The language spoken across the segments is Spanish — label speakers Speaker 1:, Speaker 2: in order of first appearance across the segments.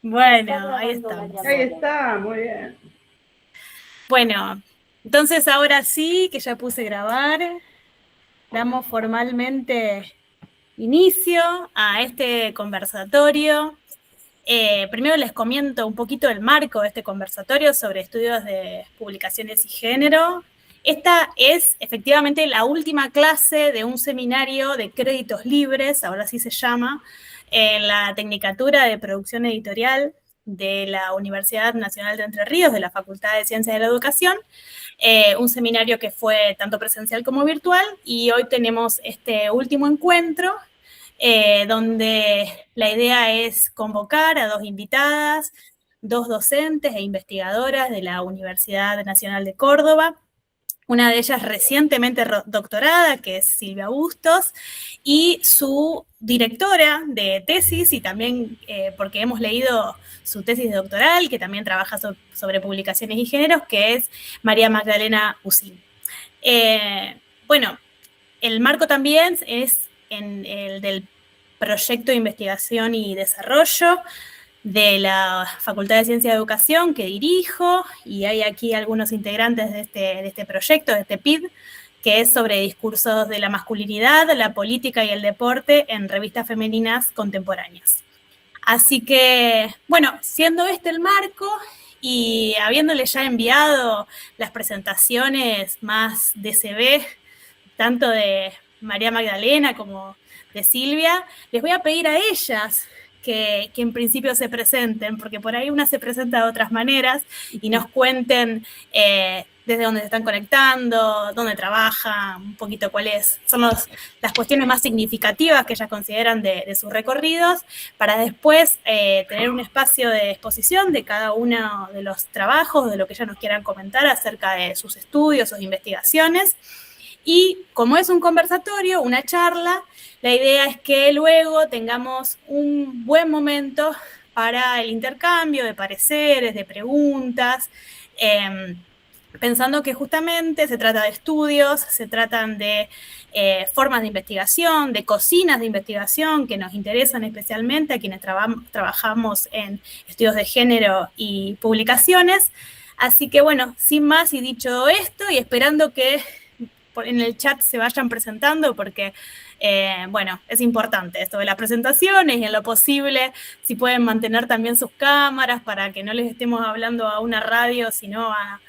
Speaker 1: Bueno, ahí estamos.
Speaker 2: Ahí está, muy bien.
Speaker 1: Bueno, entonces ahora sí que ya puse grabar, damos formalmente inicio a este conversatorio. Primero les comento un poquito el marco de este conversatorio sobre estudios de publicaciones y género. Esta es efectivamente la última clase de un seminario de créditos libres, ahora sí se llama, en la Tecnicatura de Producción Editorial de la Universidad Nacional de Entre Ríos, de la Facultad de Ciencias de la Educación, un seminario que fue tanto presencial como virtual, y hoy tenemos este último encuentro donde la idea es convocar a dos invitadas, dos docentes e investigadoras de la Universidad Nacional de Córdoba, una de ellas recientemente doctorada, que es Silvia Bustos, y su directora de tesis, y también porque hemos leído su tesis doctoral, que también trabaja sobre publicaciones y géneros, que es María Magdalena Usín. Bueno, el marco también es en el del proyecto de investigación y desarrollo de la Facultad de Ciencia de Educación que dirijo, y hay aquí algunos integrantes de este proyecto, de este PID, que es sobre discursos de la masculinidad, la política y el deporte en revistas femeninas contemporáneas. Así que, bueno, siendo este el marco y habiéndole ya enviado las presentaciones más DCB, tanto de María Magdalena como de Silvia, les voy a pedir a ellas que en principio se presenten, porque por ahí una se presenta de otras maneras y nos cuenten desde dónde se están conectando, dónde trabajan, un poquito cuáles son las cuestiones más significativas que ellas consideran de sus recorridos, para después tener un espacio de exposición de cada uno de los trabajos, de lo que ellas nos quieran comentar acerca de sus estudios, sus investigaciones. Y como es un conversatorio, una charla, la idea es que luego tengamos un buen momento para el intercambio de pareceres, de preguntas, pensando que justamente se trata de estudios, se tratan de formas de investigación, de cocinas de investigación que nos interesan especialmente a quienes trabajamos en estudios de género y publicaciones. Así que bueno, sin más y dicho esto, y esperando que en el chat se vayan presentando, porque bueno, es importante esto de las presentaciones, y en lo posible si pueden mantener también sus cámaras para que no les estemos hablando a una radio, sino a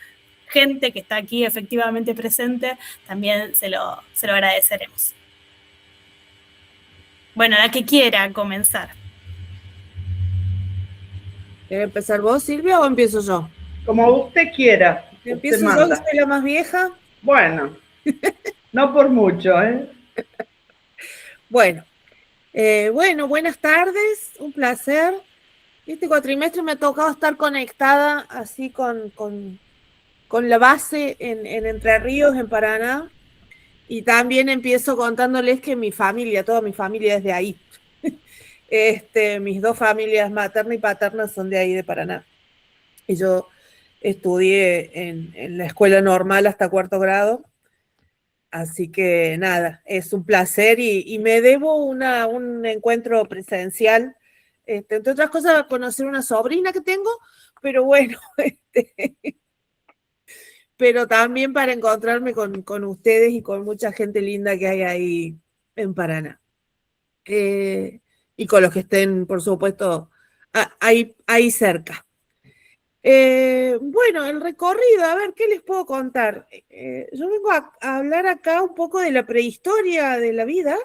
Speaker 1: gente que está aquí efectivamente presente, también se lo agradeceremos. Bueno, la que quiera comenzar.
Speaker 3: ¿Quieres empezar vos, Silvia, o empiezo yo?
Speaker 2: Como usted quiera, usted
Speaker 3: Empiezo yo, que
Speaker 2: manda.
Speaker 3: soy la más vieja.
Speaker 2: Bueno, no por mucho, ¿eh?
Speaker 3: Bueno, bueno, buenas tardes, un placer. Este cuatrimestre me ha tocado estar conectada así con la base en Entre Ríos, en Paraná, y también empiezo contándoles que mi familia, toda mi familia es de ahí. Mis dos familias, materna y paterna, son de ahí, de Paraná. Y yo estudié en la escuela normal hasta cuarto grado. Así que nada, es un placer y me debo un encuentro presencial, entre otras cosas, a conocer una sobrina que tengo, pero bueno, pero también para encontrarme con ustedes y con mucha gente linda que hay ahí en Paraná. Y con los que estén, por supuesto, ahí cerca. Bueno, el recorrido, a ver, ¿qué les puedo contar? Yo vengo a hablar acá un poco de la prehistoria de la vida,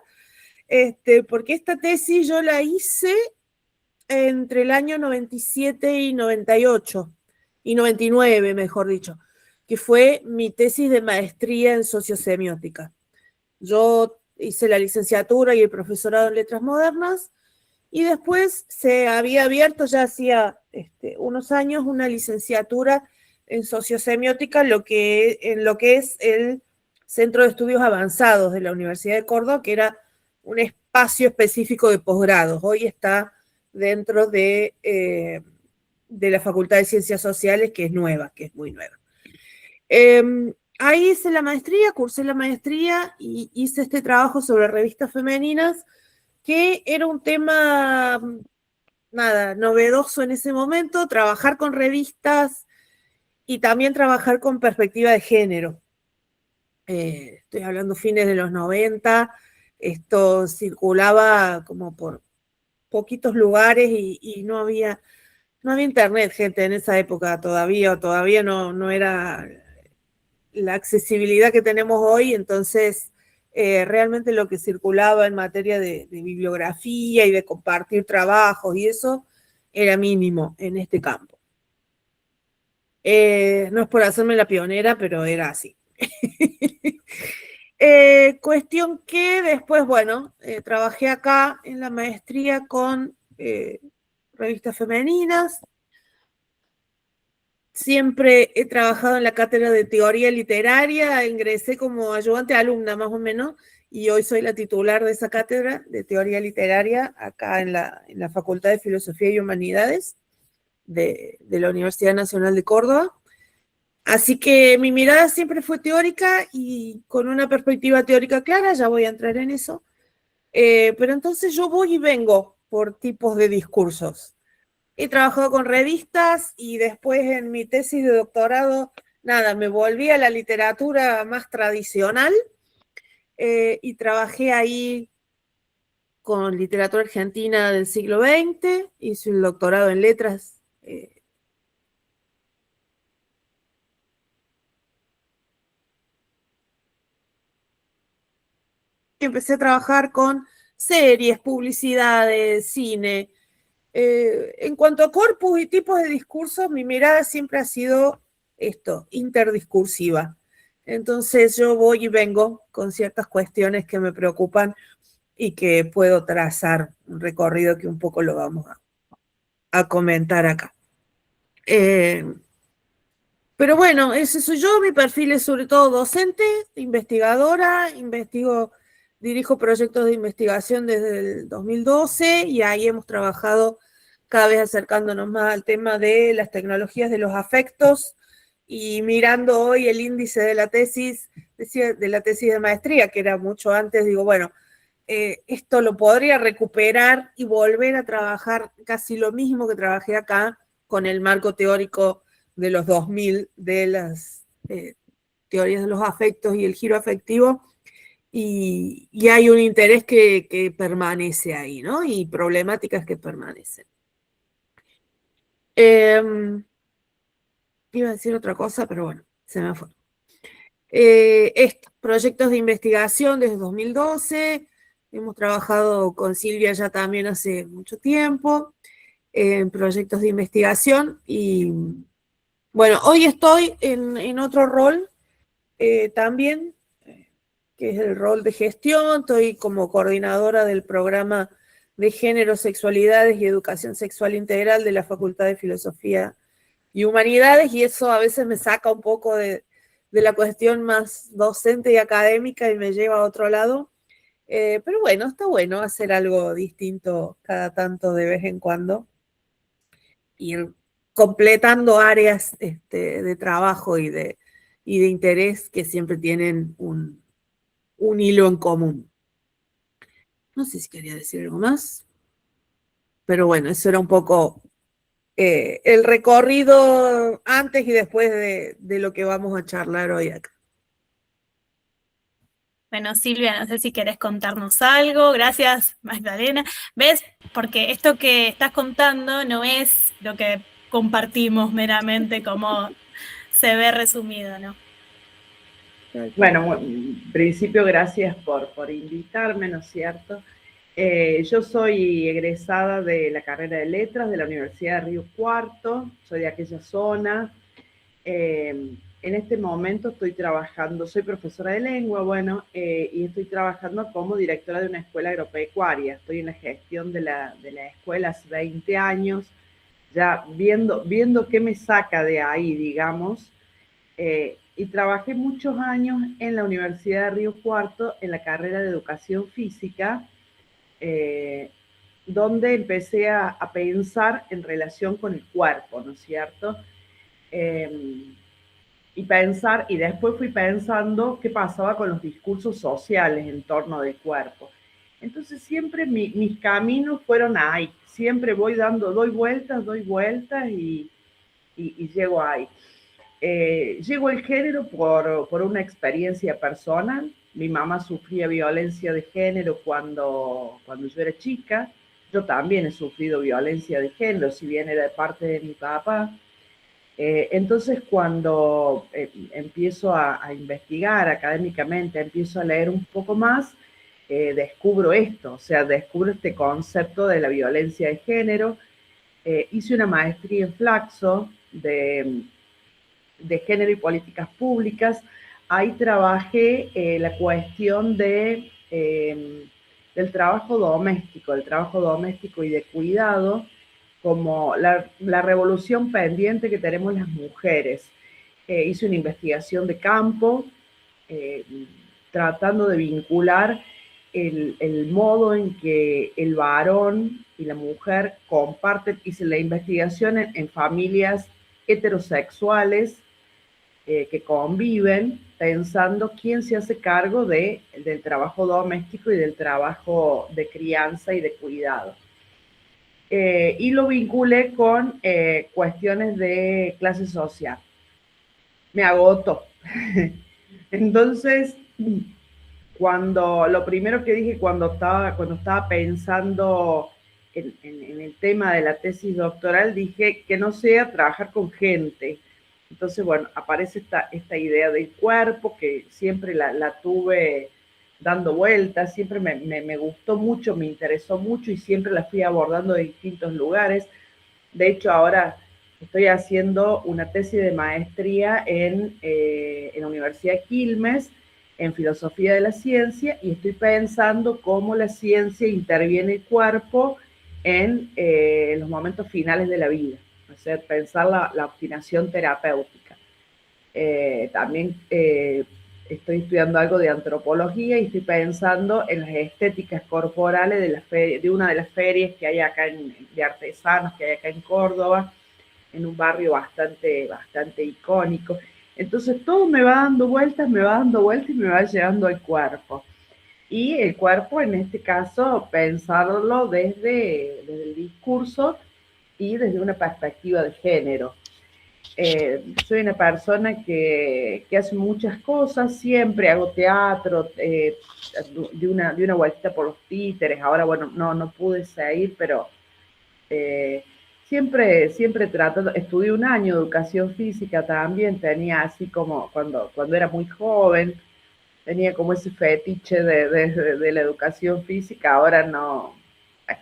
Speaker 3: porque esta tesis yo la hice entre el año 97 y 98, y 99, mejor dicho, que fue mi tesis de maestría en sociosemiótica. Yo hice la licenciatura y el profesorado en letras modernas, y después se había abierto ya hacía unos años una licenciatura en sociosemiótica, en lo que es el Centro de Estudios Avanzados de la Universidad de Córdoba, que era un espacio específico de posgrados. Hoy está dentro de la Facultad de Ciencias Sociales, que es nueva, que es muy nueva. Ahí hice la maestría, cursé la maestría y hice este trabajo sobre revistas femeninas, que era un tema nada, novedoso en ese momento, trabajar con revistas y también trabajar con perspectiva de género. Estoy hablando fines de los 90, esto circulaba como por poquitos lugares y no había internet, gente, en esa época todavía no era la accesibilidad que tenemos hoy, entonces realmente lo que circulaba en materia de bibliografía y de compartir trabajos y eso era mínimo en este campo. No es por hacerme la pionera, pero era así. Cuestión que después, bueno, trabajé acá en la maestría con revistas femeninas. Siempre he trabajado en la cátedra de teoría literaria, ingresé como ayudante alumna más o menos, y hoy soy la titular de esa cátedra de teoría literaria acá en la Facultad de Filosofía y Humanidades de la Universidad Nacional de Córdoba. Así que mi mirada siempre fue teórica y con una perspectiva teórica clara, ya voy a entrar en eso. Pero entonces yo voy y vengo por tipos de discursos. He trabajado con revistas y después en mi tesis de doctorado, nada, me volví a la literatura más tradicional y trabajé ahí con literatura argentina del siglo XX, hice un doctorado en letras. Empecé a trabajar con series, publicidades, cine. En cuanto a corpus y tipos de discursos, mi mirada siempre ha sido esto, interdiscursiva. Entonces yo voy y vengo con ciertas cuestiones que me preocupan y que puedo trazar un recorrido que un poco lo vamos a comentar acá. Pero bueno, ese soy yo, mi perfil es sobre todo docente, investigadora, dirijo proyectos de investigación desde el 2012 y ahí hemos trabajado cada vez acercándonos más al tema de las tecnologías de los afectos y mirando hoy el índice de la tesis de maestría, que era mucho antes, digo, bueno, esto lo podría recuperar y volver a trabajar casi lo mismo que trabajé acá con el marco teórico de los 2000 de las teorías de los afectos y el giro afectivo, y hay un interés que permanece ahí, ¿no? Y problemáticas que permanecen. Iba a decir otra cosa, pero bueno, se me fue. Proyectos de investigación desde 2012, hemos trabajado con Silvia ya también hace mucho tiempo, en proyectos de investigación y bueno, hoy estoy en otro rol también, que es el rol de gestión. Estoy como coordinadora del programa de género, sexualidades y educación sexual integral de la Facultad de Filosofía y Humanidades, y eso a veces me saca un poco de la cuestión más docente y académica y me lleva a otro lado. Pero bueno, está bueno hacer algo distinto cada tanto de vez en cuando, ir completando áreas de trabajo y de interés que siempre tienen un hilo en común. No sé si quería decir algo más, pero bueno, eso era un poco el recorrido antes y después de lo que vamos a charlar hoy acá.
Speaker 1: Bueno, Silvia, no sé si querés contarnos algo. Gracias, Magdalena. ¿Ves? Porque esto que estás contando no es lo que compartimos meramente como se ve resumido, ¿no?
Speaker 2: Bueno, en principio gracias por invitarme, ¿no es cierto? Yo soy egresada de la carrera de Letras de la Universidad de Río Cuarto, soy de aquella zona. En este momento estoy trabajando, soy profesora de lengua, bueno, y estoy trabajando como directora de una escuela agropecuaria. Estoy en la gestión de la escuela hace 20 años, ya viendo qué me saca de ahí, digamos. Y trabajé muchos años en la Universidad de Río Cuarto en la carrera de Educación Física, donde empecé a pensar en relación con el cuerpo, ¿no es cierto? Y después fui pensando qué pasaba con los discursos sociales en torno del cuerpo. Entonces siempre mis caminos fueron ahí, siempre doy vueltas y llego ahí. Llego al género por una experiencia personal. Mi mamá sufría violencia de género cuando yo era chica. Yo también he sufrido violencia de género, si bien era de parte de mi papá. Entonces, cuando empiezo a investigar académicamente, empiezo a leer un poco más, descubro esto, o sea, descubro este concepto de la violencia de género. Hice una maestría en Flaxo de género y políticas públicas. Ahí trabajé la cuestión del trabajo doméstico y de cuidado, como la revolución pendiente que tenemos las mujeres. Hice una investigación de campo, tratando de vincular el modo en que el varón y la mujer comparten. Hice la investigación en familias heterosexuales que conviven, pensando quién se hace cargo del trabajo doméstico y del trabajo de crianza y de cuidado. Y lo vinculé con cuestiones de clase social. Me agotó. Entonces, lo primero que dije cuando estaba pensando en el tema de la tesis doctoral, dije que no sea trabajar con gente. Entonces, bueno, aparece esta idea del cuerpo, que siempre la tuve dando vueltas, siempre me gustó mucho, me interesó mucho y siempre la fui abordando de distintos lugares. De hecho, ahora estoy haciendo una tesis de maestría en la Universidad de Quilmes, en filosofía de la ciencia, y estoy pensando cómo la ciencia interviene el cuerpo en los momentos finales de la vida, o sea, pensar la obstinación terapéutica. También estoy estudiando algo de antropología y estoy pensando en las estéticas corporales de una de las ferias que hay acá de artesanos que hay acá en Córdoba, en un barrio bastante icónico. Entonces todo me va dando vueltas y me va llevando al cuerpo. Y el cuerpo, en este caso, pensarlo desde el discurso y desde una perspectiva de género. Soy una persona que hace muchas cosas, siempre hago teatro, de una vuelta por los títeres. Ahora, bueno, no pude seguir, pero siempre trato. Estudié un año de educación física también, tenía así como cuando era muy joven, tenía como ese fetiche de la educación física. Ahora no,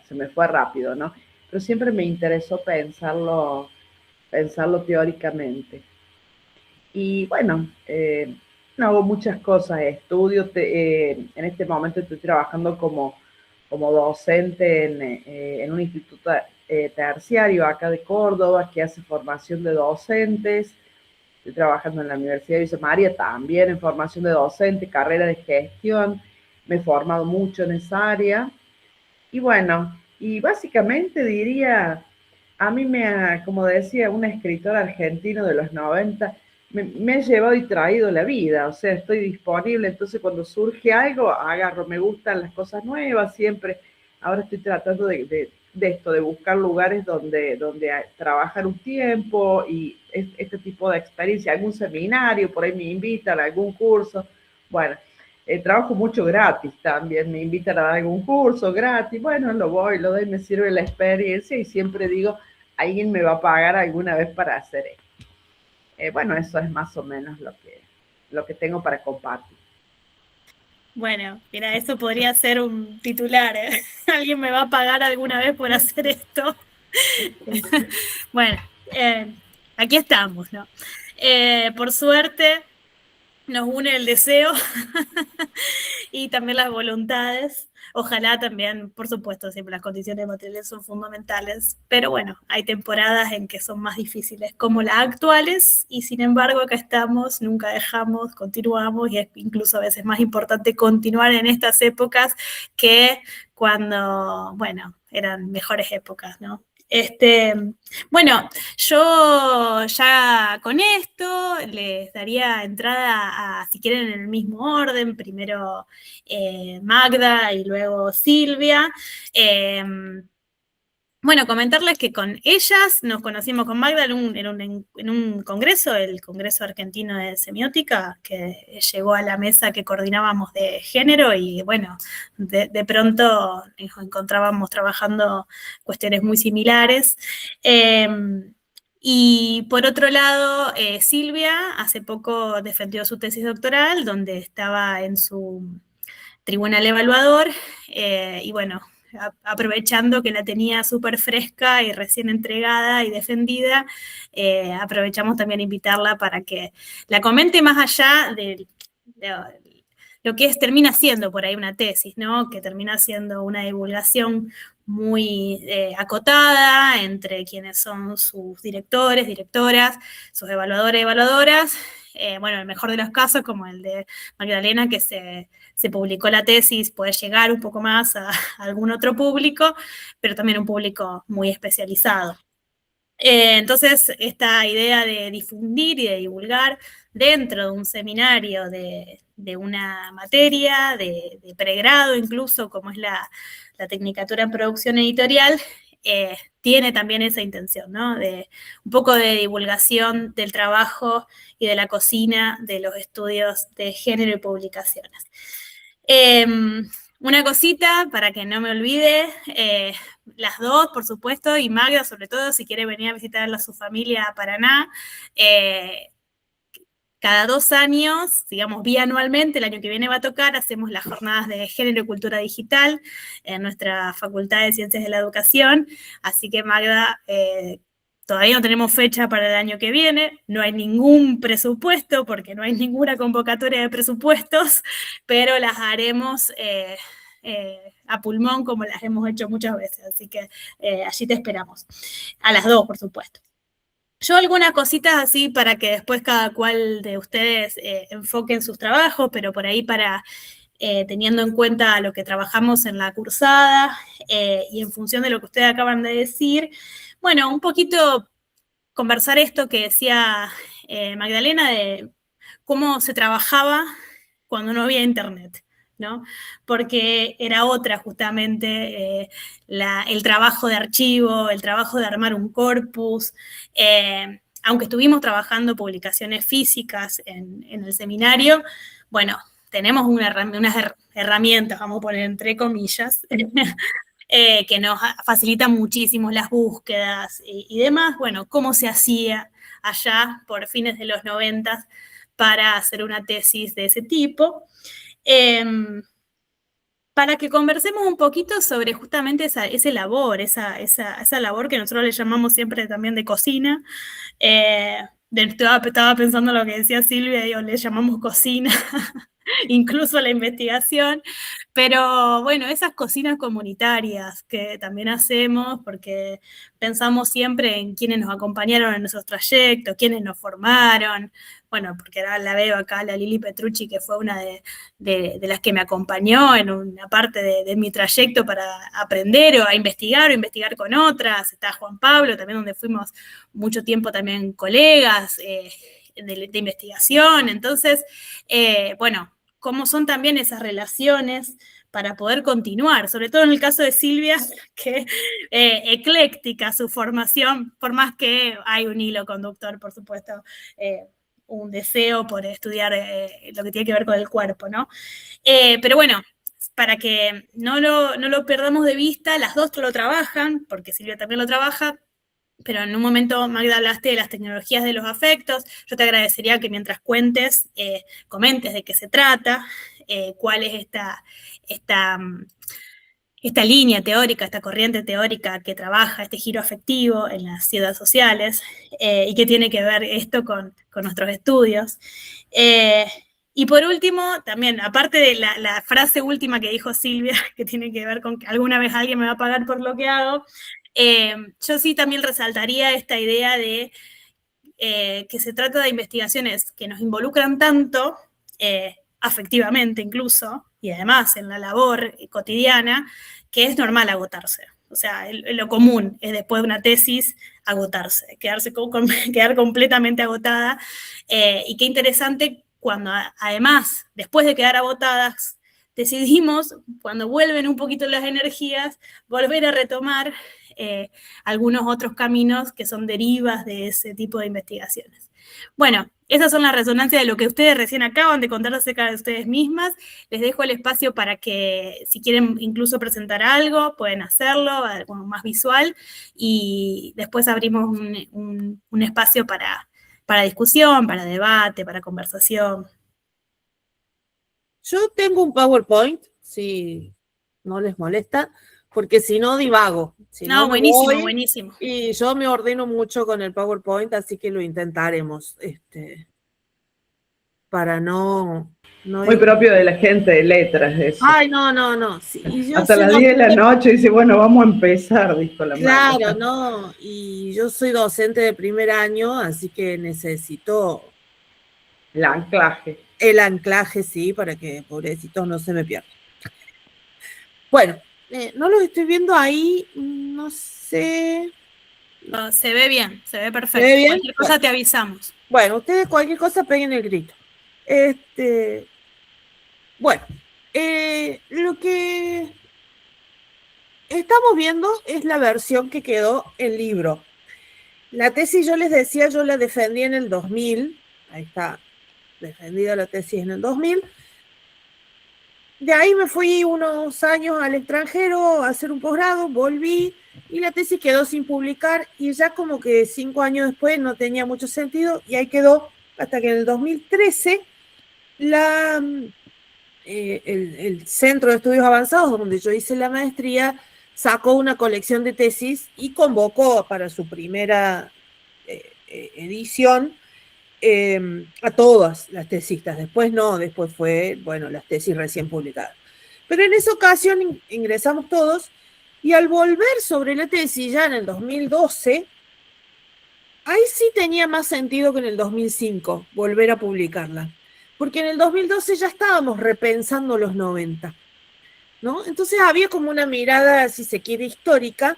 Speaker 2: se me fue rápido, ¿no? Pero siempre me interesó pensarlo teóricamente. Y bueno, no hago muchas cosas, estudio, en este momento estoy trabajando como docente en un instituto terciario acá de Córdoba que hace formación de docentes. Estoy trabajando en la Universidad de Villa María también en formación de docente, carrera de gestión. Me he formado mucho en esa área. Y bueno, y básicamente diría, a mí como decía una escritora argentina de los 90, me ha llevado y traído la vida, o sea, estoy disponible, entonces cuando surge algo, agarro, me gustan las cosas nuevas, siempre. Ahora estoy tratando de esto, de buscar lugares donde trabajar un tiempo y este tipo de experiencia, algún seminario, por ahí me invitan a algún curso. Bueno, trabajo mucho gratis también, me invitan a dar algún curso gratis, bueno, lo doy, me sirve la experiencia y siempre digo, alguien me va a pagar alguna vez para hacer esto. Bueno, eso es más o menos lo que tengo para compartir.
Speaker 1: Bueno, mira, eso podría ser un titular, ¿eh? Alguien me va a pagar alguna vez por hacer esto. Bueno, aquí estamos, ¿no? Por suerte nos une el deseo y también las voluntades. Ojalá también, por supuesto, siempre las condiciones materiales son fundamentales, pero bueno, hay temporadas en que son más difíciles como las actuales y sin embargo acá estamos, nunca dejamos, continuamos y es incluso a veces más importante continuar en estas épocas que cuando, bueno, eran mejores épocas, ¿no? Bueno, yo ya con esto les daría entrada a, si quieren, en el mismo orden, primero Magda y luego Silvia. Bueno, comentarles que con ellas nos conocimos con Magda en un congreso, el Congreso Argentino de Semiótica, que llegó a la mesa que coordinábamos de género y bueno, de pronto nos encontrábamos trabajando cuestiones muy similares. Y por otro lado, Silvia hace poco defendió su tesis doctoral, donde estaba en su tribunal evaluador, y bueno, aprovechando que la tenía súper fresca y recién entregada y defendida, aprovechamos también a invitarla para que la comente más allá de lo que termina siendo por ahí una tesis, ¿no? Que termina siendo una divulgación muy acotada entre quienes son sus directores, directoras, sus evaluadores, evaluadoras. Bueno, el mejor de los casos, como el de Magdalena, que se publicó la tesis, puede llegar un poco más a algún otro público, pero también un público muy especializado. Entonces, esta idea de difundir y de divulgar dentro de un seminario de una materia, de pregrado incluso, como es la Tecnicatura en Producción Editorial, tiene también esa intención, ¿no? De un poco de divulgación del trabajo y de la cocina de los estudios de género y publicaciones. Una cosita para que no me olvide, las dos, por supuesto, y Magda sobre todo, si quiere venir a visitar a su familia a Paraná, cada 2 años, digamos bianualmente, el año que viene va a tocar, hacemos las jornadas de género y cultura digital en nuestra Facultad de Ciencias de la Educación, así que Magda, todavía no tenemos fecha para el año que viene, no hay ningún presupuesto porque no hay ninguna convocatoria de presupuestos, pero las haremos a pulmón como las hemos hecho muchas veces, así que allí te esperamos. A las 2, por supuesto. Yo algunas cositas así para que después cada cual de ustedes enfoquen sus trabajos, pero por ahí para teniendo en cuenta lo que trabajamos en la cursada y en función de lo que ustedes acaban de decir, bueno, un poquito conversar esto que decía Magdalena de cómo se trabajaba cuando no había internet, ¿no? Porque era otra justamente el trabajo de archivo, el trabajo de armar un corpus, aunque estuvimos trabajando publicaciones físicas en el seminario, bueno, tenemos unas herramientas, vamos a poner entre comillas, que nos facilitan muchísimo las búsquedas y demás. Bueno, cómo se hacía allá por fines de los 90 para hacer una tesis de ese tipo. Para que conversemos un poquito sobre justamente esa labor que nosotros le llamamos siempre también de cocina. Estaba pensando lo que decía Silvia, digo, le llamamos cocina, incluso la investigación, pero bueno, esas cocinas comunitarias que también hacemos, porque pensamos siempre en quienes nos acompañaron en nuestros trayectos, quienes nos formaron, bueno, porque ahora la veo acá, la Lili Petrucci, que fue una de las que me acompañó en una parte de mi trayecto para aprender o investigar con otras, está Juan Pablo, también donde fuimos mucho tiempo también colegas de investigación, entonces, bueno, cómo son también esas relaciones para poder continuar, sobre todo en el caso de Silvia, que ecléctica su formación, por más que hay un hilo conductor, por supuesto, un deseo por estudiar lo que tiene que ver con el cuerpo, ¿no? Pero bueno, para que no lo perdamos de vista, las dos lo trabajan, porque Silvia también lo trabaja, pero en un momento, Magda, hablaste de las tecnologías de los afectos. Yo te agradecería que mientras cuentes, comentes de qué se trata, cuál es esta línea teórica, esta corriente teórica que trabaja este giro afectivo en las ciencias sociales y qué tiene que ver esto con nuestros estudios. Y por último, también, aparte de la frase última que dijo Silvia, que tiene que ver con que alguna vez alguien me va a pagar por lo que hago, yo sí también resaltaría esta idea de que se trata de investigaciones que nos involucran tanto, afectivamente incluso, y además en la labor cotidiana, que es normal agotarse. O sea, lo común es después de una tesis agotarse, quedar completamente agotada. Y qué interesante cuando además, después de quedar agotadas, decidimos, cuando vuelven un poquito las energías, volver a retomar algunos otros caminos que son derivas de ese tipo de investigaciones. Bueno, esas son las resonancias de lo que ustedes recién acaban de contar acerca de ustedes mismas. Les dejo el espacio para que, si quieren incluso presentar algo, pueden hacerlo, algo más visual, y después abrimos un espacio para discusión, para debate, para conversación.
Speaker 3: Yo tengo un PowerPoint, si no les molesta, porque si no divago. Si no,
Speaker 1: buenísimo, buenísimo.
Speaker 3: Y yo me ordeno mucho con el PowerPoint, así que lo intentaremos, para no
Speaker 2: muy propio de la gente de letras, eso.
Speaker 3: Ay, no. Sí,
Speaker 2: hasta las 10 de la noche dice, bueno, vamos a empezar, dijo la madre.
Speaker 3: Claro, no. Y yo soy docente de primer año, así que necesito
Speaker 2: el anclaje.
Speaker 3: El anclaje, sí, para que pobrecitos no se me pierdan. Bueno, no los estoy viendo ahí, no sé.
Speaker 1: No, se ve bien, se ve perfecto.
Speaker 3: ¿Se ve bien?
Speaker 1: Cualquier cosa te avisamos.
Speaker 3: Bueno, ustedes cualquier cosa peguen el grito. Bueno, lo que estamos viendo es la versión que quedó en libro. La tesis, yo les decía, yo la defendí en el 2000. Ahí está, defendida la tesis en el 2000. De ahí me fui unos años al extranjero a hacer un posgrado, volví y la tesis quedó sin publicar y ya como que 5 años después no tenía mucho sentido y ahí quedó hasta que en el 2013 el Centro de Estudios Avanzados, donde yo hice la maestría, sacó una colección de tesis y convocó para su primera edición a todas las tesistas. Después no, después fue, bueno, las tesis recién publicadas. Pero en esa ocasión ingresamos todos y al volver sobre la tesis ya en el 2012, ahí sí tenía más sentido que en el 2005 volver a publicarla. Porque en el 2012 ya estábamos repensando los 90, ¿no? Entonces había como una mirada, si se quiere, histórica,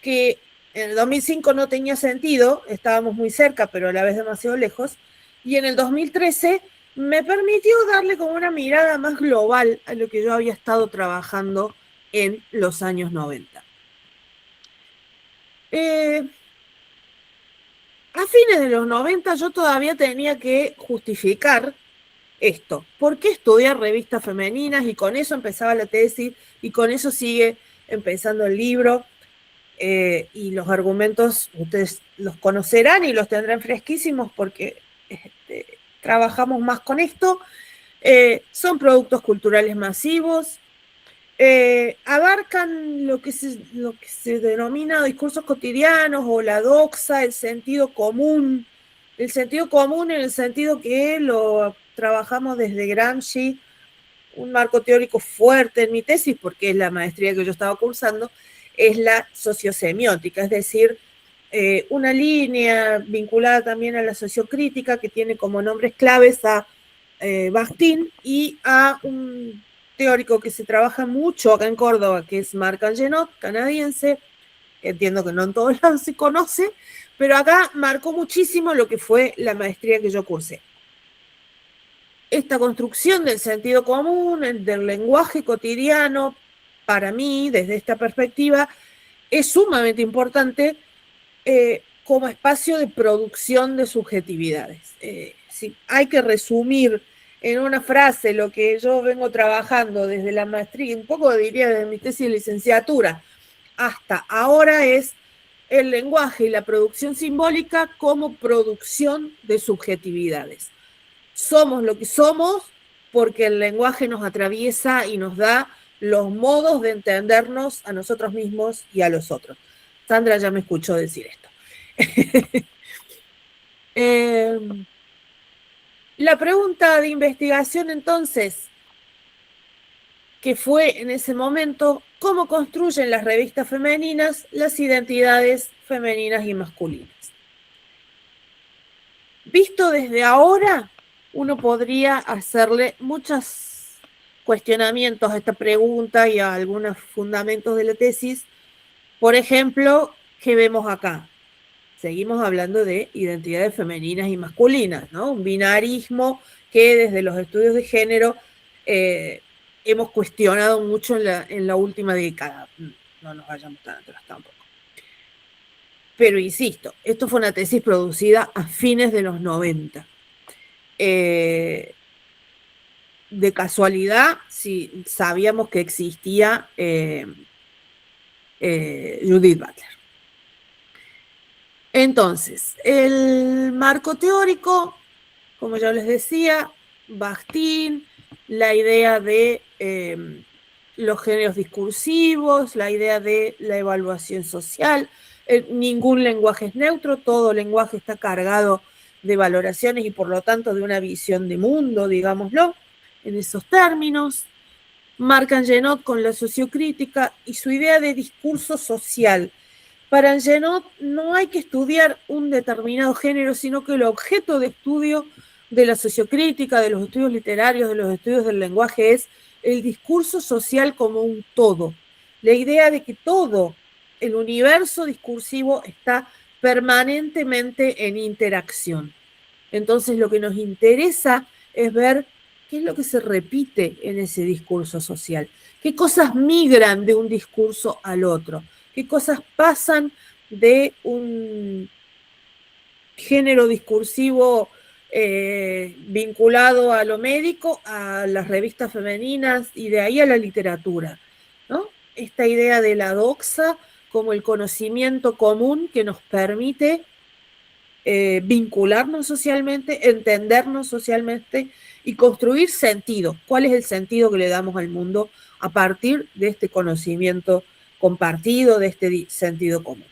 Speaker 3: que en el 2005 no tenía sentido, estábamos muy cerca, pero a la vez demasiado lejos, y en el 2013 me permitió darle como una mirada más global a lo que yo había estado trabajando en los años 90. A fines de los 90 yo todavía tenía que justificar esto. ¿Por qué estudiar revistas femeninas? Y con eso empezaba la tesis, y con eso sigue empezando el libro. Y los argumentos ustedes los conocerán y los tendrán fresquísimos porque trabajamos más con esto. Son productos culturales masivos, abarcan lo que se denomina discursos cotidianos o la doxa, el sentido común en el sentido que lo trabajamos desde Gramsci, un marco teórico fuerte en mi tesis, porque es la maestría que yo estaba cursando, es la sociosemiótica, es decir, una línea vinculada también a la sociocrítica que tiene como nombres claves a Bakhtin y a un teórico que se trabaja mucho acá en Córdoba, que es Marc Angenot, canadiense, que entiendo que no en todos lados se conoce, pero acá marcó muchísimo lo que fue la maestría que yo cursé. Esta construcción del sentido común, del lenguaje cotidiano, para mí, desde esta perspectiva, es sumamente importante como espacio de producción de subjetividades. Si hay que resumir en una frase lo que yo vengo trabajando desde la maestría, un poco diría desde mi tesis de licenciatura, hasta ahora es el lenguaje y la producción simbólica como producción de subjetividades. Somos lo que somos porque el lenguaje nos atraviesa y nos da los modos de entendernos a nosotros mismos y a los otros. Sandra ya me escuchó decir esto. La pregunta de investigación entonces, que fue en ese momento, ¿cómo construyen las revistas femeninas las identidades femeninas y masculinas? Visto desde ahora, uno podría hacerle muchos cuestionamientos a esta pregunta y a algunos fundamentos de la tesis Por ejemplo, ¿qué vemos acá? Seguimos hablando de identidades femeninas y masculinas, ¿no? Un binarismo que desde los estudios de género hemos cuestionado mucho en la última década. No nos vayamos tan atrás tampoco. Pero insisto, esto fue una tesis producida a fines de los 90. De casualidad, sí, sabíamos que existía Judith Butler. Entonces, el marco teórico, como ya les decía, Bakhtin, la idea de los géneros discursivos, la idea de la evaluación social. Ningún lenguaje es neutro, todo lenguaje está cargado de valoraciones y por lo tanto de una visión de mundo, digámoslo, en esos términos. Marc Angenot con la sociocrítica y su idea de discurso social. Para Angenot no hay que estudiar un determinado género, sino que el objeto de estudio de la sociocrítica, de los estudios literarios, de los estudios del lenguaje es el discurso social como un todo. La idea de que todo el universo discursivo está permanentemente en interacción. Entonces lo que nos interesa es ver qué es lo que se repite en ese discurso social, qué cosas migran de un discurso al otro, qué cosas pasan de un género discursivo vinculado a lo médico, a las revistas femeninas y de ahí a la literatura, ¿no? Esta idea de la doxa como el conocimiento común que nos permite vincularnos socialmente, entendernos socialmente y construir sentido. ¿Cuál es el sentido que le damos al mundo a partir de este conocimiento compartido, de este sentido común?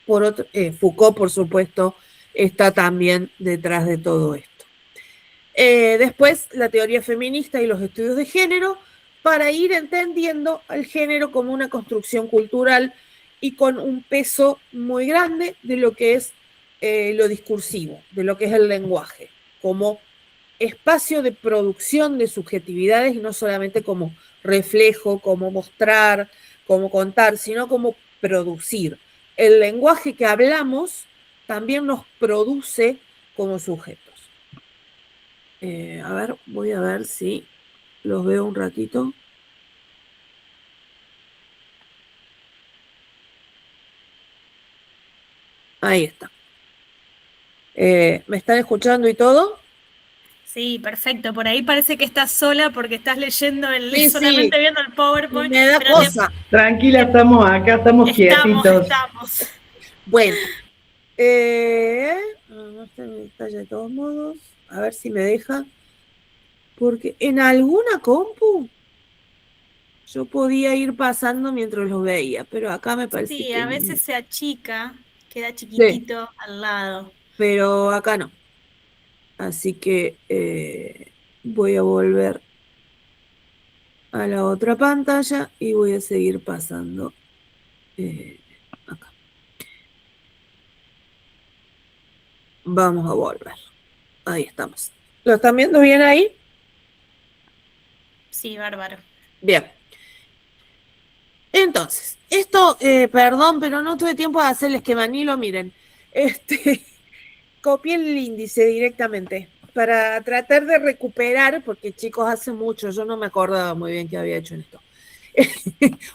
Speaker 3: Por otro, Foucault, por supuesto, está también detrás de todo esto. Después, la teoría feminista y los estudios de género, para ir entendiendo al género como una construcción cultural y con un peso muy grande de lo que es lo discursivo, de lo que es el lenguaje, como espacio de producción de subjetividades y no solamente como reflejo, como mostrar, como contar, sino como producir. El lenguaje que hablamos también nos produce como sujetos. A ver, voy a ver si los veo un ratito. Ahí está. ¿Me están escuchando y todo?
Speaker 1: Sí, perfecto. Por ahí parece que estás sola porque estás leyendo
Speaker 3: Sí.
Speaker 1: solamente viendo el PowerPoint.
Speaker 3: Me da cosa.
Speaker 2: Tranquila, estamos acá, estamos quietitos.
Speaker 1: Estamos.
Speaker 3: Bueno. No está en detalle de todos modos. A ver si me deja. Porque en alguna compu yo podía ir pasando mientras los veía, pero acá me parece que...
Speaker 1: Sí, a veces se achica, queda chiquitito al lado.
Speaker 3: Pero acá no. Así que voy a volver a la otra pantalla y voy a seguir pasando acá. Vamos a volver. Ahí estamos. ¿Lo están viendo bien ahí?
Speaker 1: Sí, bárbaro.
Speaker 3: Bien. Entonces, esto, perdón, pero no tuve tiempo de hacer el esquema, ni lo miren. Copié el índice directamente para tratar de recuperar, porque chicos, hace mucho, yo no me acordaba muy bien qué había hecho en esto.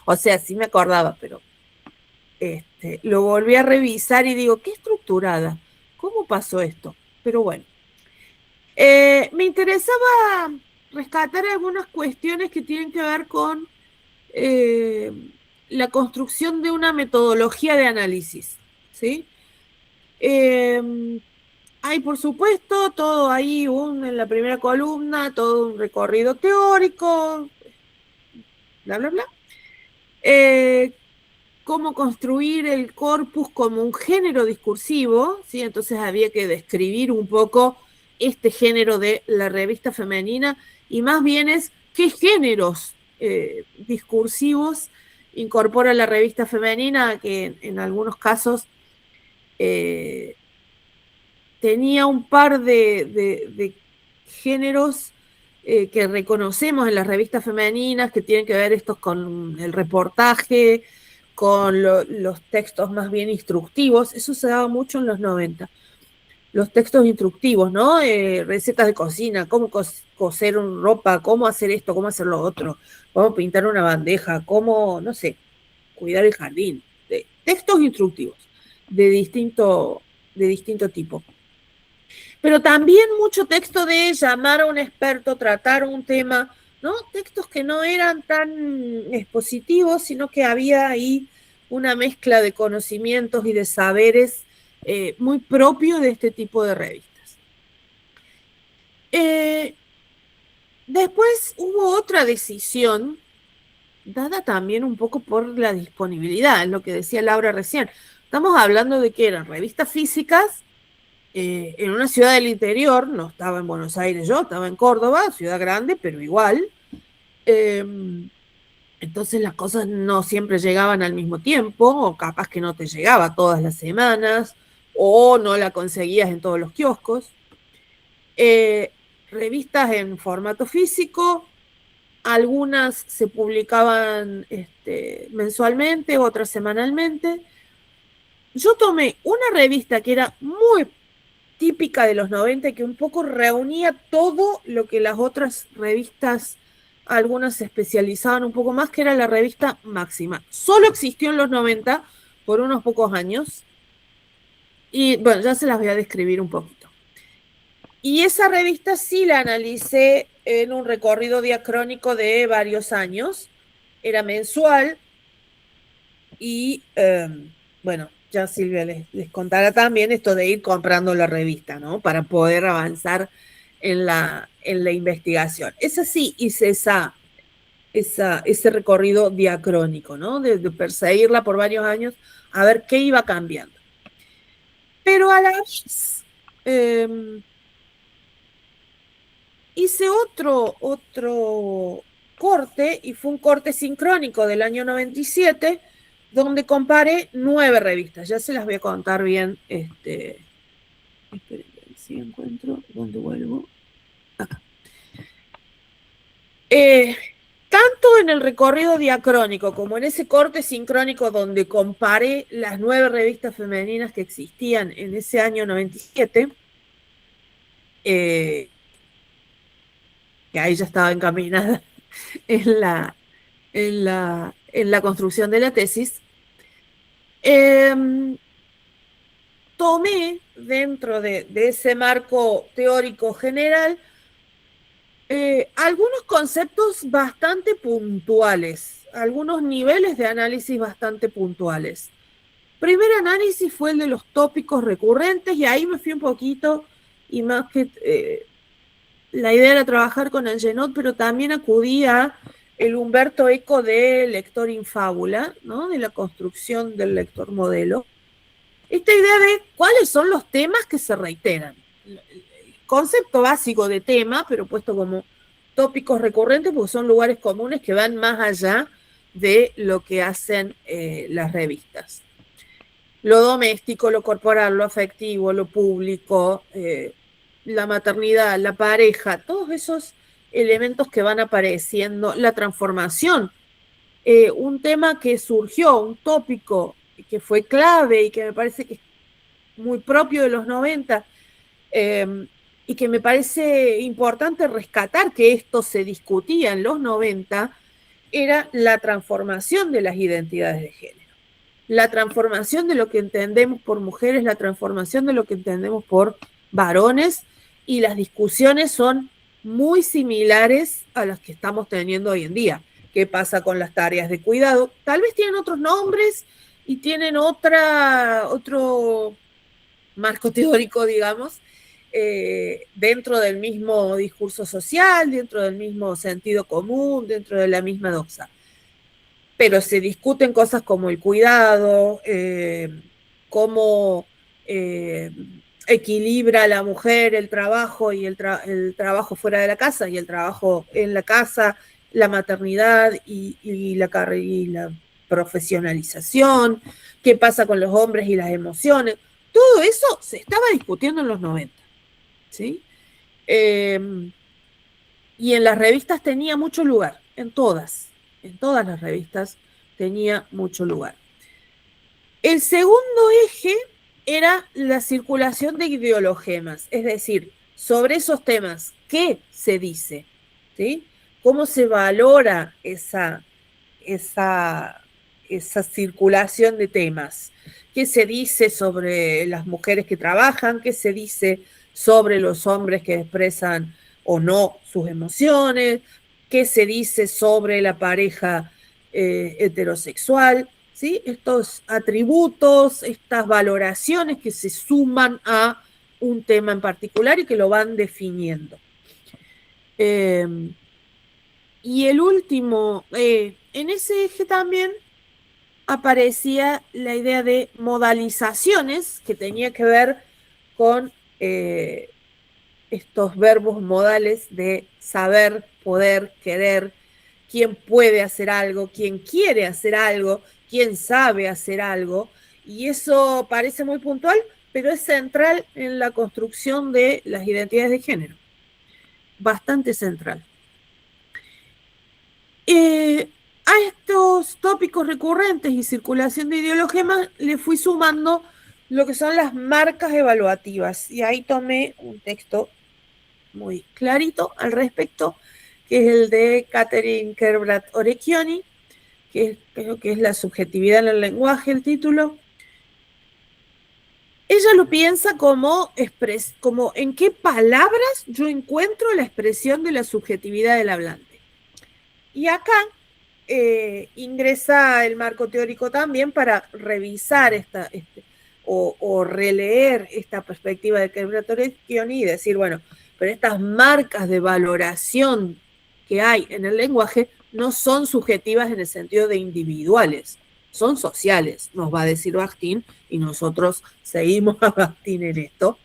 Speaker 3: O sea, sí me acordaba, pero lo volví a revisar y digo, qué estructurada, ¿cómo pasó esto? Pero bueno, me interesaba rescatar algunas cuestiones que tienen que ver con la construcción de una metodología de análisis, ¿sí? Hay, por supuesto, todo ahí en la primera columna, todo un recorrido teórico, bla, bla, bla. Cómo construir el corpus como un género discursivo, ¿sí? Entonces había que describir un poco este género de la revista femenina y más bien es qué géneros discursivos incorpora la revista femenina, que en algunos casos tenía un par de géneros que reconocemos en las revistas femeninas, que tienen que ver estos con el reportaje, con los textos más bien instructivos. Eso se daba mucho en los 90. Los textos instructivos, ¿no? Recetas de cocina, cómo coser ropa, cómo hacer esto, cómo hacer lo otro, cómo pintar una bandeja, cómo, no sé, cuidar el jardín. Textos instructivos de distinto tipo. Pero también mucho texto de llamar a un experto, tratar un tema, ¿no? Textos que no eran tan expositivos, sino que había ahí una mezcla de conocimientos y de saberes muy propio de este tipo de revistas. Después hubo otra decisión, dada también un poco por la disponibilidad, es lo que decía Laura recién. Estamos hablando de que eran revistas físicas en una ciudad del interior, no estaba en Buenos Aires yo, estaba en Córdoba, ciudad grande, pero igual. Entonces las cosas no siempre llegaban al mismo tiempo, o capaz que no te llegaba todas las semanas, o no la conseguías en todos los kioscos. Revistas en formato físico, algunas se publicaban mensualmente, otras semanalmente. Yo tomé una revista que era muy típica de los 90, que un poco reunía todo lo que las otras revistas, algunas se especializaban un poco más, que era la revista Máxima. Solo existió en los 90 por unos pocos años. Y bueno, ya se las voy a describir un poquito. Y esa revista sí la analicé en un recorrido diacrónico de varios años. Era mensual y bueno, ya Silvia les contará también esto de ir comprando la revista, ¿no? Para poder avanzar en la investigación. Es así, hice ese recorrido diacrónico, ¿no? De perseguirla por varios años, a ver qué iba cambiando. Pero a la vez hice otro corte, y fue un corte sincrónico del año 97, donde comparé 9 revistas. Ya se las voy a contar bien. Esperen, si encuentro dónde vuelvo. Acá. Tanto en el recorrido diacrónico como en ese corte sincrónico donde comparé las 9 revistas femeninas que existían en ese año 97, que ahí ya estaba encaminada en la construcción de la tesis, tomé dentro de ese marco teórico general algunos conceptos bastante puntuales, algunos niveles de análisis bastante puntuales. Primer análisis fue el de los tópicos recurrentes, y ahí me fui un poquito, y más que la idea era trabajar con el Genot, pero también acudí a el Humberto Eco de lector infábula, ¿no? De la construcción del lector modelo. Esta idea de cuáles son los temas que se reiteran. El concepto básico de tema, pero puesto como tópicos recurrentes, porque son lugares comunes que van más allá de lo que hacen las revistas. Lo doméstico, lo corporal, lo afectivo, lo público, la maternidad, la pareja, todos esos elementos que van apareciendo, la transformación. Un tema que surgió, un tópico que fue clave y que me parece que es muy propio de los 90, y que me parece importante rescatar que esto se discutía en los 90, era la transformación de las identidades de género. La transformación de lo que entendemos por mujeres, la transformación de lo que entendemos por varones, y las discusiones son muy similares a las que estamos teniendo hoy en día. ¿Qué pasa con las tareas de cuidado? Tal vez tienen otros nombres y tienen otro marco teórico, digamos, dentro del mismo discurso social, dentro del mismo sentido común, dentro de la misma doxa. Pero se discuten cosas como el cuidado, cómo equilibra la mujer el trabajo y el trabajo fuera de la casa y el trabajo en la casa, la maternidad y la profesionalización, qué pasa con los hombres y las emociones. Todo eso se estaba discutiendo en los 90, ¿sí? Y en las revistas tenía mucho lugar, en todas las revistas tenía mucho lugar. El segundo eje era la circulación de ideologemas, es decir, sobre esos temas, ¿qué se dice? ¿Sí? ¿Cómo se valora esa circulación de temas? ¿Qué se dice sobre las mujeres que trabajan? ¿Qué se dice sobre los hombres que expresan o no sus emociones? ¿Qué se dice sobre la pareja heterosexual? ¿Sí? Estos atributos, estas valoraciones que se suman a un tema en particular y que lo van definiendo. Y el último, en ese eje también aparecía la idea de modalizaciones, que tenía que ver con estos verbos modales de saber, poder, querer, quién puede hacer algo, quién quiere hacer algo, quién sabe hacer algo, y eso parece muy puntual, pero es central en la construcción de las identidades de género, bastante central. A estos tópicos recurrentes y circulación de ideologemas le fui sumando lo que son las marcas evaluativas, y ahí tomé un texto muy clarito al respecto, que es el de Catherine Kerbrat-Orecchioni, que creo que es la subjetividad en el lenguaje, el título. Ella lo piensa como en qué palabras yo encuentro la expresión de la subjetividad del hablante. Y acá ingresa el marco teórico también para revisar o releer esta perspectiva de Kerbrat-Orecchioni y decir, bueno, pero estas marcas de valoración que hay en el lenguaje no son subjetivas en el sentido de individuales, son sociales, nos va a decir Bakhtin, y nosotros seguimos a Bakhtin en esto.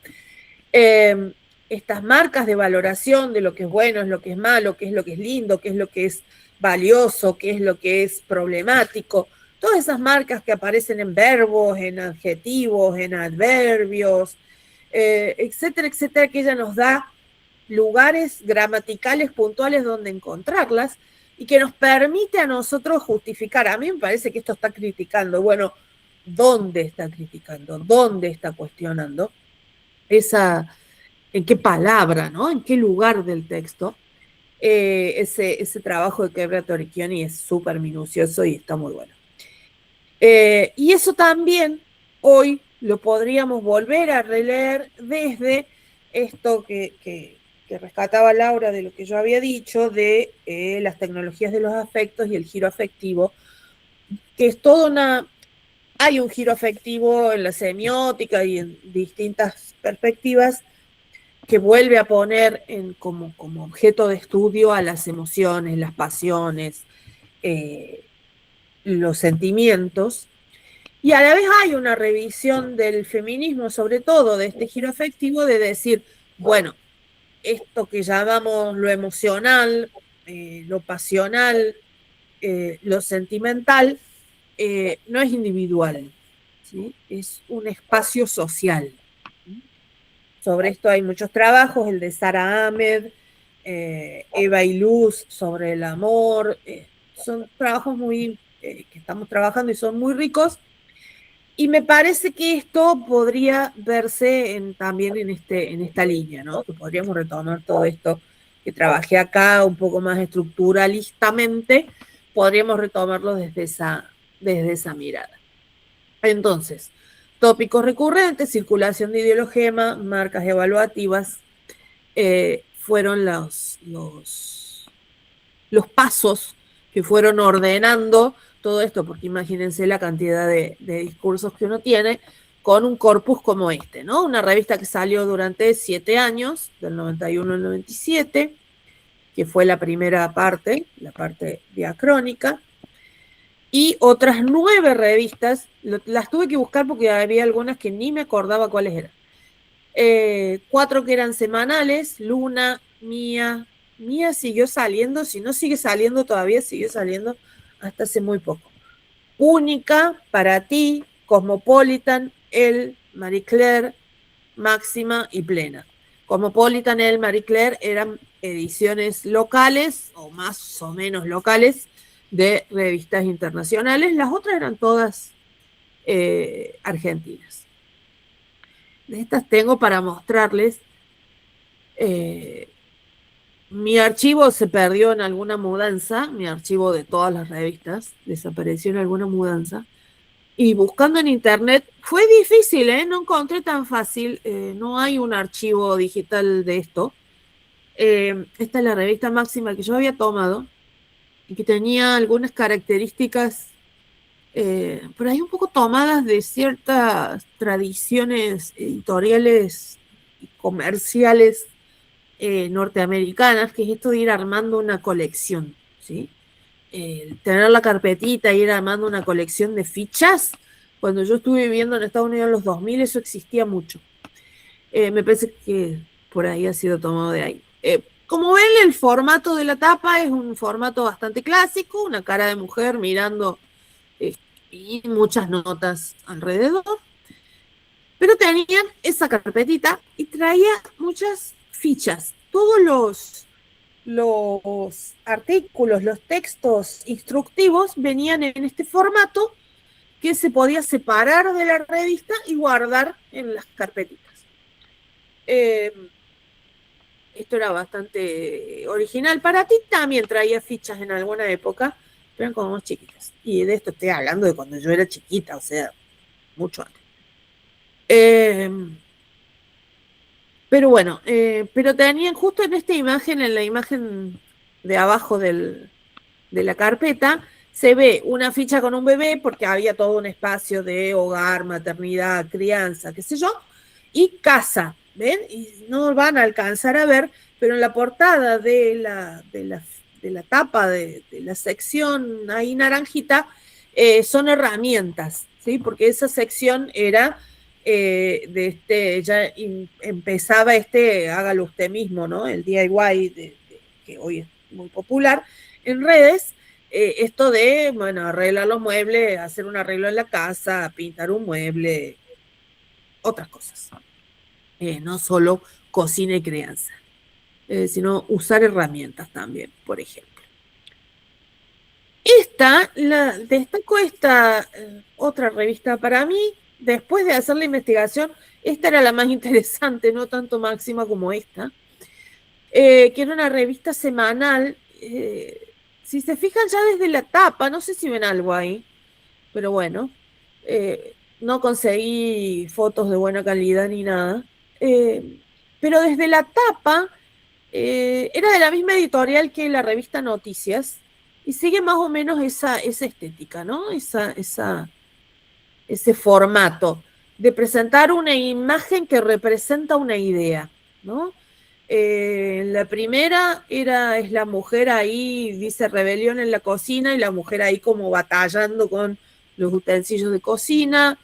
Speaker 3: Estas marcas de valoración de lo que es bueno, es lo que es malo, qué es lo que es lindo, qué es lo que es valioso, qué es lo que es problemático, todas esas marcas que aparecen en verbos, en adjetivos, en adverbios, etcétera, etcétera, que ella nos da lugares gramaticales puntuales donde encontrarlas y que nos permite a nosotros justificar. A mí me parece que esto está criticando, bueno, ¿dónde está criticando? ¿Dónde está cuestionando? ¿En qué palabra, ¿no? ¿En qué lugar del texto? Ese trabajo de Kerbrat-Orecchioni es súper minucioso y está muy bueno. Y eso también hoy lo podríamos volver a releer desde esto que rescataba Laura de lo que yo había dicho de las tecnologías de los afectos y el giro afectivo, que es hay un giro afectivo en la semiótica y en distintas perspectivas que vuelve a poner como objeto de estudio a las emociones, las pasiones, los sentimientos, y a la vez hay una revisión del feminismo, sobre todo de este giro afectivo, de decir, bueno, esto que llamamos lo emocional, lo pasional, lo sentimental, no es individual, ¿sí? Es un espacio social. Sobre esto hay muchos trabajos, el de Sara Ahmed, Eva y Luz sobre el amor, son trabajos que estamos trabajando y son muy ricos, y me parece que esto podría verse también en esta línea, ¿no? Que podríamos retomar todo esto que trabajé acá un poco más estructuralistamente, podríamos retomarlo desde esa mirada. Entonces, tópicos recurrentes, circulación de ideologema, marcas evaluativas, fueron los pasos que fueron ordenando todo esto, porque imagínense la cantidad de discursos que uno tiene con un corpus como este, ¿no? Una revista que salió durante 7 años, del 91 al 97, que fue la primera parte, la parte diacrónica, y otras 9 revistas, las tuve que buscar porque había algunas que ni me acordaba cuáles eran. 4 que eran semanales, Luna, Mía siguió saliendo, si no sigue saliendo todavía, siguió saliendo hasta hace muy poco. Única, Para Ti, Cosmopolitan, Elle, Marie Claire, Máxima y Plena. Cosmopolitan, Elle, Marie Claire eran ediciones locales o más o menos locales de revistas internacionales. Las otras eran todas argentinas. De estas tengo para mostrarles. Mi archivo se perdió en alguna mudanza, mi archivo de todas las revistas desapareció en alguna mudanza. Y buscando en internet, fue difícil, no encontré tan fácil, no hay un archivo digital de esto. Esta es la revista Máxima que yo había tomado y que tenía algunas características por ahí un poco tomadas de ciertas tradiciones editoriales y comerciales norteamericanas, que es esto de ir armando una colección, ¿sí? Tener la carpetita, ir armando una colección de fichas. Cuando yo estuve viviendo en Estados Unidos en los 2000, eso existía mucho. Me parece que por ahí ha sido tomado de ahí. Como ven, el formato de la tapa es un formato bastante clásico, una cara de mujer mirando y muchas notas alrededor. Pero tenían esa carpetita y traía muchas fichas. Todos los artículos, los textos instructivos venían en este formato que se podía separar de la revista y guardar en las carpetitas. Esto era bastante original. Para ti también traía fichas en alguna época, pero eran como más chiquitas. Y de esto estoy hablando de cuando yo era chiquita, o sea, mucho antes. Pero bueno, pero tenían justo en esta imagen, en la imagen de abajo de la carpeta, se ve una ficha con un bebé porque había todo un espacio de hogar, maternidad, crianza, qué sé yo, y casa, ¿ven? Y no van a alcanzar a ver, pero en la portada de la tapa de la sección ahí naranjita son herramientas, ¿sí? Porque esa sección era ya empezaba hágalo usted mismo, ¿no? El DIY que hoy es muy popular en redes. Esto de, bueno, arreglar los muebles, hacer un arreglo en la casa, pintar un mueble, otras cosas. No solo cocina y crianza, sino usar herramientas también, por ejemplo. Destaco esta otra revista para mí, después de hacer la investigación, esta era la más interesante, no tanto Máxima como esta, que era una revista semanal. Si se fijan ya desde la tapa, no sé si ven algo ahí, pero bueno, no conseguí fotos de buena calidad ni nada, pero desde la tapa era de la misma editorial que la revista Noticias y sigue más o menos esa estética, ¿no? Ese formato de presentar una imagen que representa una idea, ¿no? La primera es la mujer ahí, dice rebelión en la cocina, y la mujer ahí como batallando con los utensilios de cocina.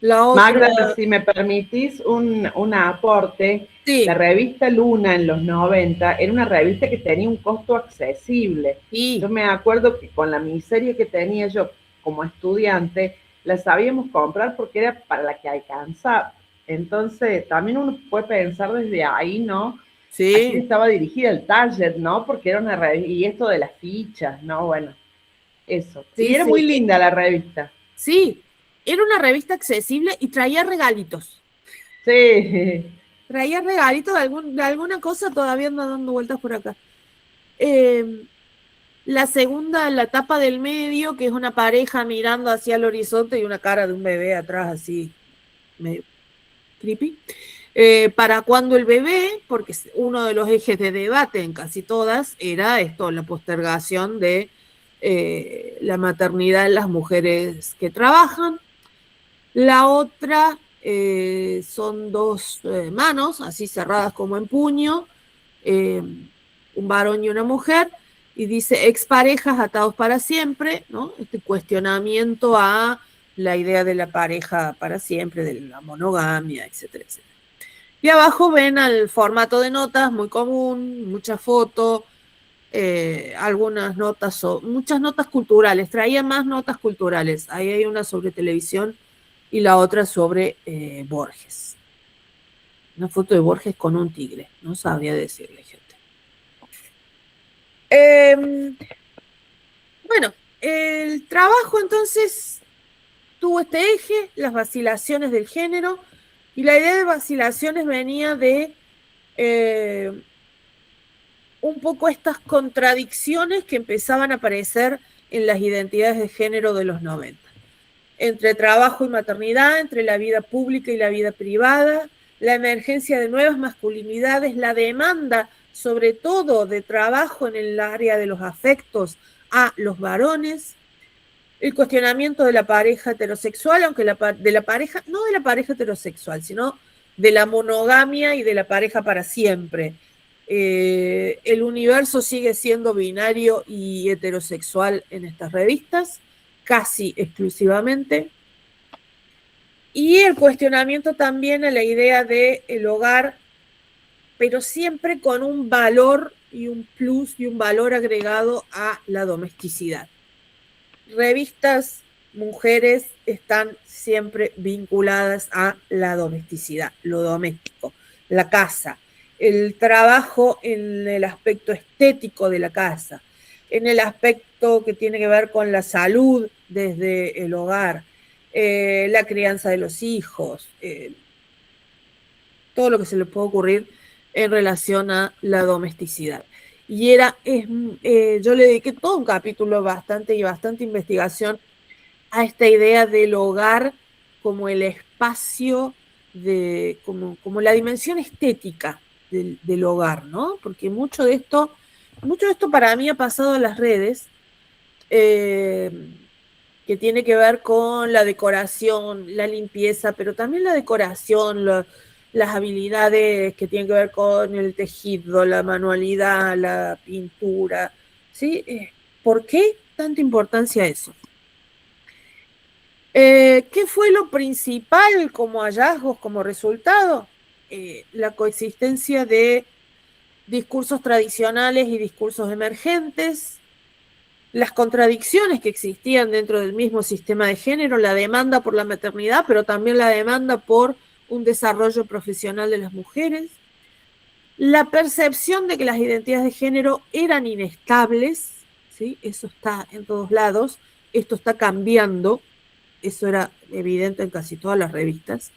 Speaker 3: La otra...
Speaker 2: Magda, si me permitís un aporte,
Speaker 3: sí.
Speaker 2: La revista Luna en los 90 era una revista que tenía un costo accesible.
Speaker 3: Sí.
Speaker 2: Yo me acuerdo que con la miseria que tenía yo como estudiante, la sabíamos comprar porque era para la que alcanzaba. Entonces, también uno puede pensar desde ahí, ¿no?
Speaker 3: Sí.
Speaker 2: Así estaba dirigida el target, ¿no? Porque era una revista, y esto de las fichas, ¿no? Bueno, eso.
Speaker 3: Sí,
Speaker 2: y era muy linda la revista.
Speaker 3: Sí, era una revista accesible y traía regalitos.
Speaker 2: Sí.
Speaker 3: Traía regalitos de alguna cosa, todavía anda dando vueltas por acá. La segunda, la tapa del medio, que es una pareja mirando hacia el horizonte y una cara de un bebé atrás, así, medio creepy. Para cuando el bebé, porque uno de los ejes de debate en casi todas era esto, la postergación de la maternidad en las mujeres que trabajan. La otra son dos manos, así cerradas como en puño, un varón y una mujer, y dice exparejas atados para siempre, ¿no? Este cuestionamiento a la idea de la pareja para siempre, de la monogamia, etcétera, etcétera. Y abajo ven al formato de notas, muy común, mucha foto, algunas notas, muchas notas culturales, traía más notas culturales. Ahí hay una sobre televisión y la otra sobre Borges. Una foto de Borges con un tigre, no sabría decirle, gente. Bueno, el trabajo entonces tuvo este eje, las vacilaciones del género, y la idea de vacilaciones venía de un poco estas contradicciones que empezaban a aparecer en las identidades de género de los 90. Entre trabajo y maternidad, entre la vida pública y la vida privada, la emergencia de nuevas masculinidades, la demanda, sobre todo, de trabajo en el área de los afectos a los varones, el cuestionamiento de la pareja heterosexual, aunque no de la pareja heterosexual, sino de la monogamia y de la pareja para siempre. El universo sigue siendo binario y heterosexual en estas revistas, casi exclusivamente. Y el cuestionamiento también a la idea del hogar, pero siempre con un valor y un plus y un valor agregado a la domesticidad. Revistas mujeres están siempre vinculadas a la domesticidad, lo doméstico, la casa, el trabajo en el aspecto estético de la casa, en el aspecto que tiene que ver con la salud desde el hogar, la crianza de los hijos, todo lo que se le puede ocurrir en relación a la domesticidad. Y yo le dediqué todo un capítulo bastante investigación a esta idea del hogar como el espacio, como la dimensión estética del hogar, ¿no? Porque mucho de esto para mí ha pasado a las redes, que tiene que ver con la decoración, la limpieza, pero también la decoración, las habilidades que tienen que ver con el tejido, la manualidad, la pintura, ¿sí? ¿Por qué tanta importancia a eso? ¿Qué fue lo principal como hallazgos, como resultado? La coexistencia de discursos tradicionales y discursos emergentes, las contradicciones que existían dentro del mismo sistema de género, la demanda por la maternidad, pero también la demanda por un desarrollo profesional de las mujeres, la percepción de que las identidades de género eran inestables, ¿sí? Eso está en todos lados, esto está cambiando, eso era evidente en casi todas las revistas,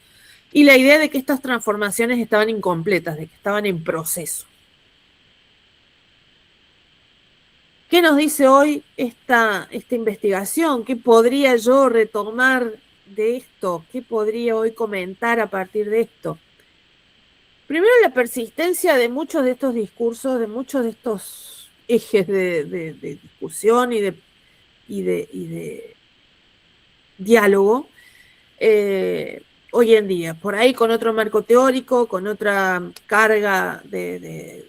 Speaker 3: y la idea de que estas transformaciones estaban incompletas, de que estaban en proceso. ¿Qué nos dice hoy esta investigación? ¿Qué podría yo retomar de esto? ¿Qué podría hoy comentar a partir de esto? Primero, la persistencia de muchos de estos discursos, de muchos de estos ejes de discusión y de diálogo hoy en día, por ahí con otro marco teórico, con otra carga de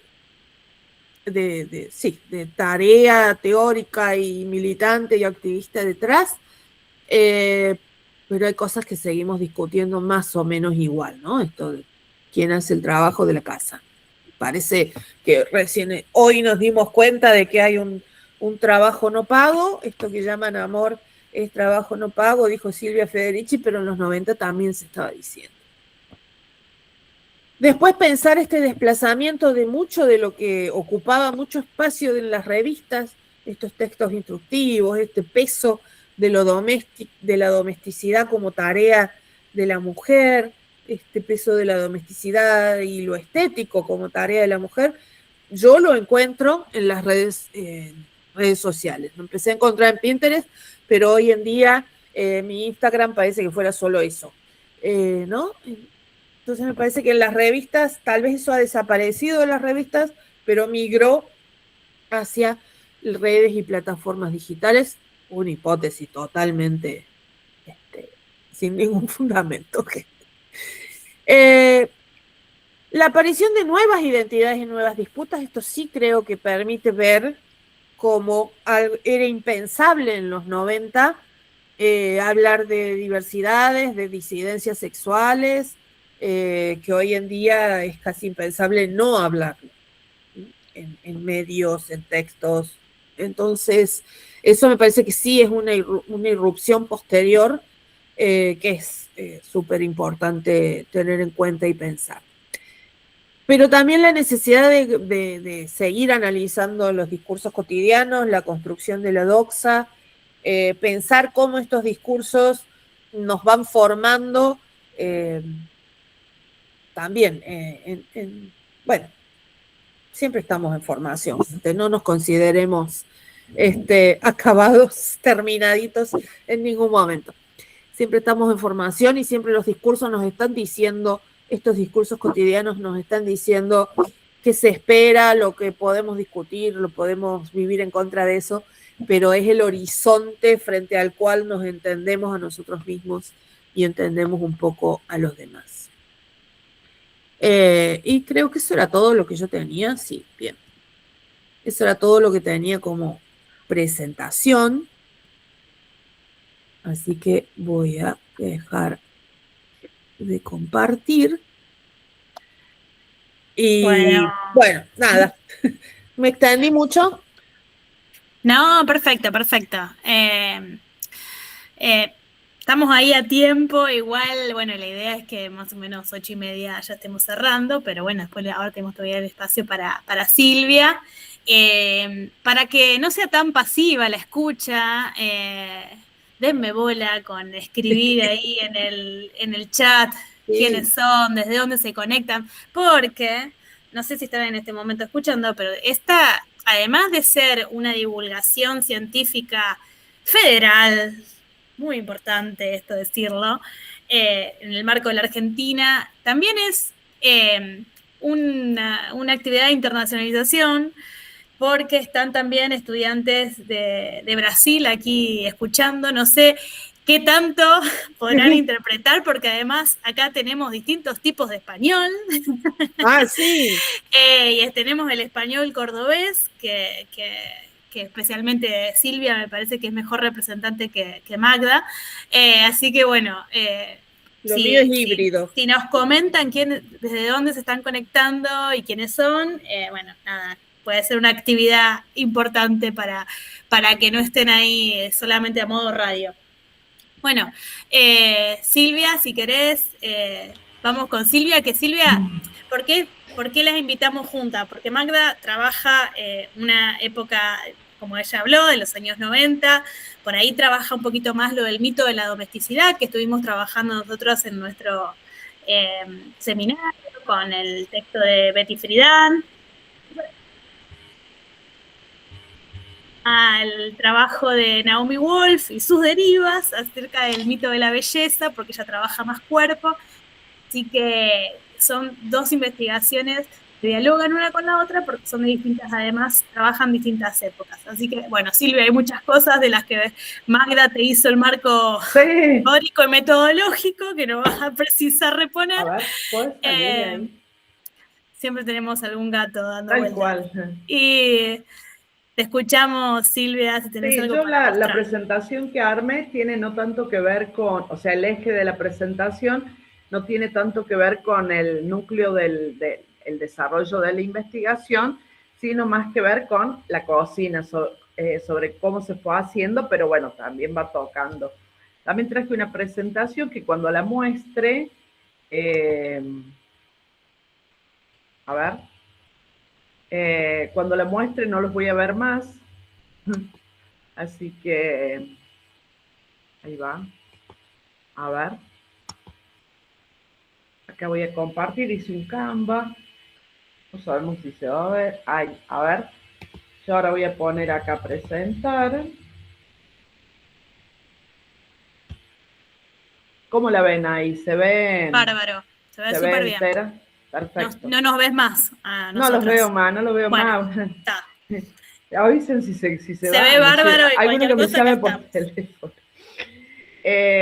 Speaker 3: tarea teórica y militante y activista detrás, pero hay cosas que seguimos discutiendo más o menos igual, ¿no? Esto de quién hace el trabajo de la casa. Parece que recién hoy nos dimos cuenta de que hay un trabajo no pago, esto que llaman amor es trabajo no pago, dijo Silvia Federici, pero en los 90 también se estaba diciendo. Después pensar este desplazamiento de mucho de lo que ocupaba mucho espacio en las revistas, estos textos instructivos, este peso de la domesticidad como tarea de la mujer, este peso de la domesticidad y lo estético como tarea de la mujer, yo lo encuentro en las redes sociales. Lo empecé a encontrar en Pinterest, pero hoy en día mi Instagram parece que fuera solo eso, ¿no? Entonces me parece que en las revistas, tal vez eso ha desaparecido de las revistas, pero migró hacia redes y plataformas digitales, una hipótesis totalmente sin ningún fundamento. La aparición de nuevas identidades y nuevas disputas, esto sí creo que permite ver cómo era impensable en los 90 hablar de diversidades, de disidencias sexuales, que hoy en día es casi impensable no hablarlo en medios, en textos. Entonces, eso me parece que sí es una irrupción posterior que es súper importante tener en cuenta y pensar. Pero también la necesidad de seguir analizando los discursos cotidianos, la construcción de la doxa, pensar cómo estos discursos nos van formando también. Bueno, siempre estamos en formación, no nos consideremos acabados, terminaditos en ningún momento. Siempre estamos en formación y siempre los discursos nos están diciendo, estos discursos cotidianos nos están diciendo qué se espera, lo que podemos discutir, lo podemos vivir en contra de eso, pero es el horizonte frente al cual nos entendemos a nosotros mismos y entendemos un poco a los demás. Y creo que eso era todo lo que yo tenía. Sí, bien. Eso era todo lo que tenía como presentación. Así que voy a dejar de compartir. Y bueno, nada. ¿Me extendí mucho?
Speaker 1: No, perfecto. Estamos ahí a tiempo, igual, bueno, la idea es que más o menos 8:30 ya estemos cerrando, pero bueno, después ahora tenemos todavía el espacio para Silvia, para que no sea tan pasiva la escucha, denme bola con escribir ahí en el chat quiénes son, desde dónde se conectan, porque, no sé si están en este momento escuchando, pero esta, además de ser una divulgación científica federal, muy importante esto decirlo, en el marco de la Argentina, también es una actividad de internacionalización, porque están también estudiantes de Brasil aquí escuchando, no sé qué tanto podrán interpretar, porque además acá tenemos distintos tipos de español.
Speaker 3: Sí.
Speaker 1: Y tenemos el español cordobés, que especialmente Silvia me parece que es mejor representante que Magda. Así que bueno,
Speaker 3: lo mío es híbrido.
Speaker 1: Si nos comentan desde dónde se están conectando y quiénes son, bueno, nada, puede ser una actividad importante para que no estén ahí solamente a modo radio. Bueno, Silvia, si querés, vamos con Silvia, que Silvia, ¿por qué las invitamos juntas? Porque Magda trabaja una época, como ella habló, de los años 90, por ahí trabaja un poquito más lo del mito de la domesticidad, que estuvimos trabajando nosotros en nuestro seminario con el texto de Betty Friedan, al trabajo de Naomi Wolf y sus derivas acerca del mito de la belleza, porque ella trabaja más cuerpo. Así que son dos investigaciones que dialogan una con la otra porque son de distintas, además trabajan distintas épocas. Así que, bueno, Silvia, hay muchas cosas de las que Magda te hizo el marco teórico y metodológico que no vas a precisar reponer.
Speaker 2: A ver, ¿puedes salir de ahí?
Speaker 1: Siempre tenemos algún gato dando
Speaker 2: Tal
Speaker 1: vueltas.
Speaker 2: Cual.
Speaker 1: Y te escuchamos, Silvia, si tenés algo
Speaker 2: para la presentación que armé tiene no tanto que ver con, o sea, el eje de la presentación no tiene tanto que ver con el núcleo del desarrollo de la investigación, sino más que ver con la cocina, sobre cómo se fue haciendo, pero bueno, también va tocando. También traje una presentación que cuando la muestre, a ver, cuando la muestre no los voy a ver más, así que ahí va. A ver, acá voy a compartir, hice un Canva, no sabemos si se va a ver. Ay, a ver, yo ahora voy a poner acá presentar. ¿Cómo la ven ahí? ¿Se ven?
Speaker 1: Bárbaro, se ve súper bien.
Speaker 2: Entera? Perfecto.
Speaker 1: No nos ves más a nosotros.
Speaker 2: No los veo más, no los veo más.
Speaker 1: Está.
Speaker 2: Avisen si se va.
Speaker 1: Se ve bárbaro y
Speaker 2: alguno que me
Speaker 1: cosa
Speaker 2: llame por teléfono.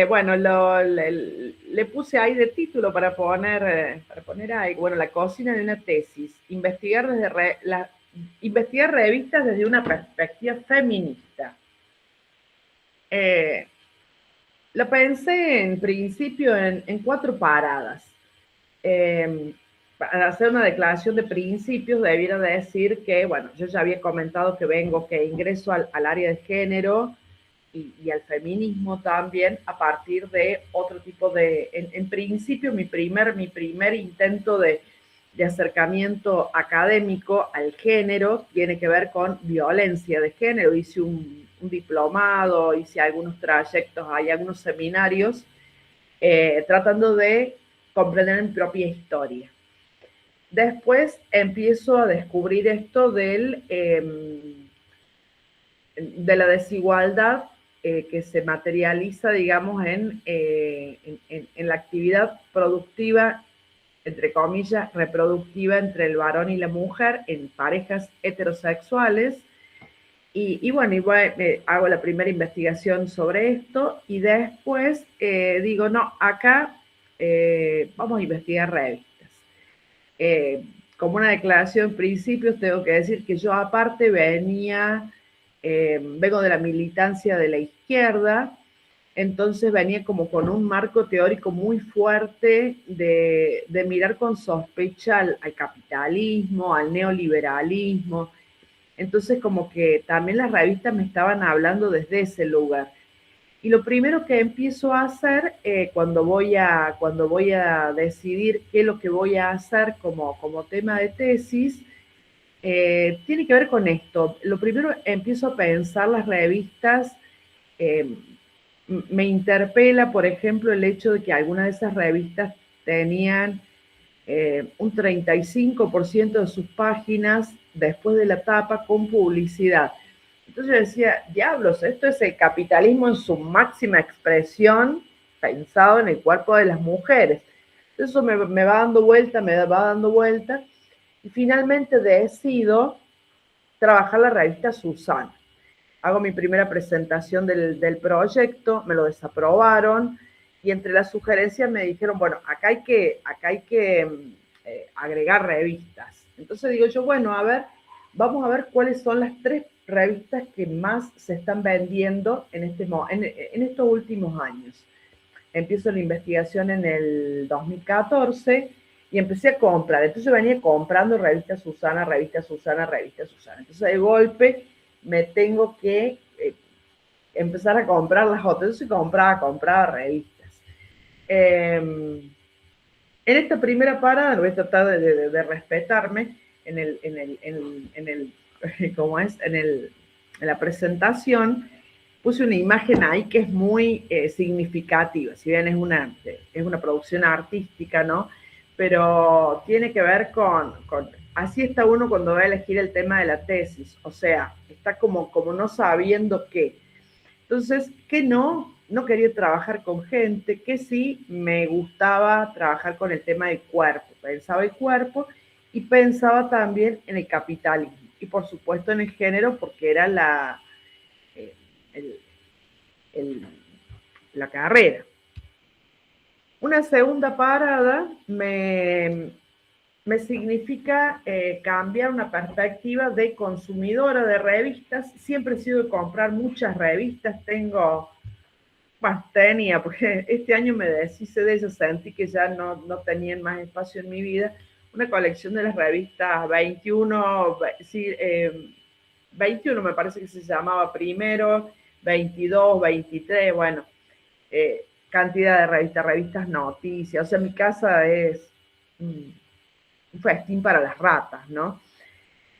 Speaker 2: Bueno, le puse ahí de título para poner ahí, bueno, la cocina de una tesis, investigar revistas desde una perspectiva feminista. Lo pensé en principio en 4 paradas. Para hacer una declaración de principios debiera decir que, bueno, yo ya había comentado que ingreso al área de género y al feminismo también a partir de otro tipo de, en principio mi primer intento de acercamiento académico al género tiene que ver con violencia de género. Hice un diplomado, hice algunos trayectos, hay algunos seminarios tratando de comprender mi propia historia. Después empiezo a descubrir esto de la desigualdad que se materializa, digamos, en la actividad productiva, entre comillas, reproductiva entre el varón y la mujer en parejas heterosexuales. Y bueno, hago la primera investigación sobre esto y después digo, no, acá vamos a investigar revistas. Como una declaración en principios, tengo que decir que yo aparte vengo de la militancia de la izquierda, entonces venía como con un marco teórico muy fuerte de mirar con sospecha al capitalismo, al neoliberalismo. Entonces como que también las revistas me estaban hablando desde ese lugar. Y lo primero que empiezo a hacer cuando voy a decidir qué es lo que voy a hacer como tema de tesis, tiene que ver con esto. Lo primero empiezo a pensar las revistas, me interpela, por ejemplo, el hecho de que algunas de esas revistas tenían un 35% de sus páginas después de la tapa con publicidad. Entonces yo decía, diablos, esto es el capitalismo en su máxima expresión pensado en el cuerpo de las mujeres. Eso me va dando vuelta, y finalmente decido trabajar la revista Susana. Hago mi primera presentación del proyecto, me lo desaprobaron, y entre las sugerencias me dijeron, bueno, acá hay que agregar revistas. Entonces digo yo, bueno, a ver, vamos a ver cuáles son las 3 revistas que más se están vendiendo en estos últimos años. Empiezo la investigación en el 2014 y empecé a comprar. Entonces venía comprando revista Susana. Entonces de golpe me tengo que empezar a comprar las otras. Entonces compraba revistas. En esta primera parada voy a tratar de respetarme en la presentación. Puse una imagen ahí que es muy significativa, si bien es una producción artística, ¿no? Pero tiene que ver con así está uno cuando va a elegir el tema de la tesis, o sea, está como no sabiendo qué. Entonces, que no quería trabajar con gente, que sí me gustaba trabajar con el tema del cuerpo, pensaba el cuerpo y pensaba también en el capitalismo y por supuesto en el género porque era la carrera. Una segunda parada me significa cambiar una perspectiva de consumidora de revistas. Siempre he sido de comprar muchas revistas, tenía, porque este año me deshice de ellas, sentí que ya no tenían más espacio en mi vida, una colección de las revistas 21, 21 me parece que se llamaba primero, 22, 23, bueno, cantidad de revistas noticias, o sea, mi casa es un festín para las ratas, ¿no?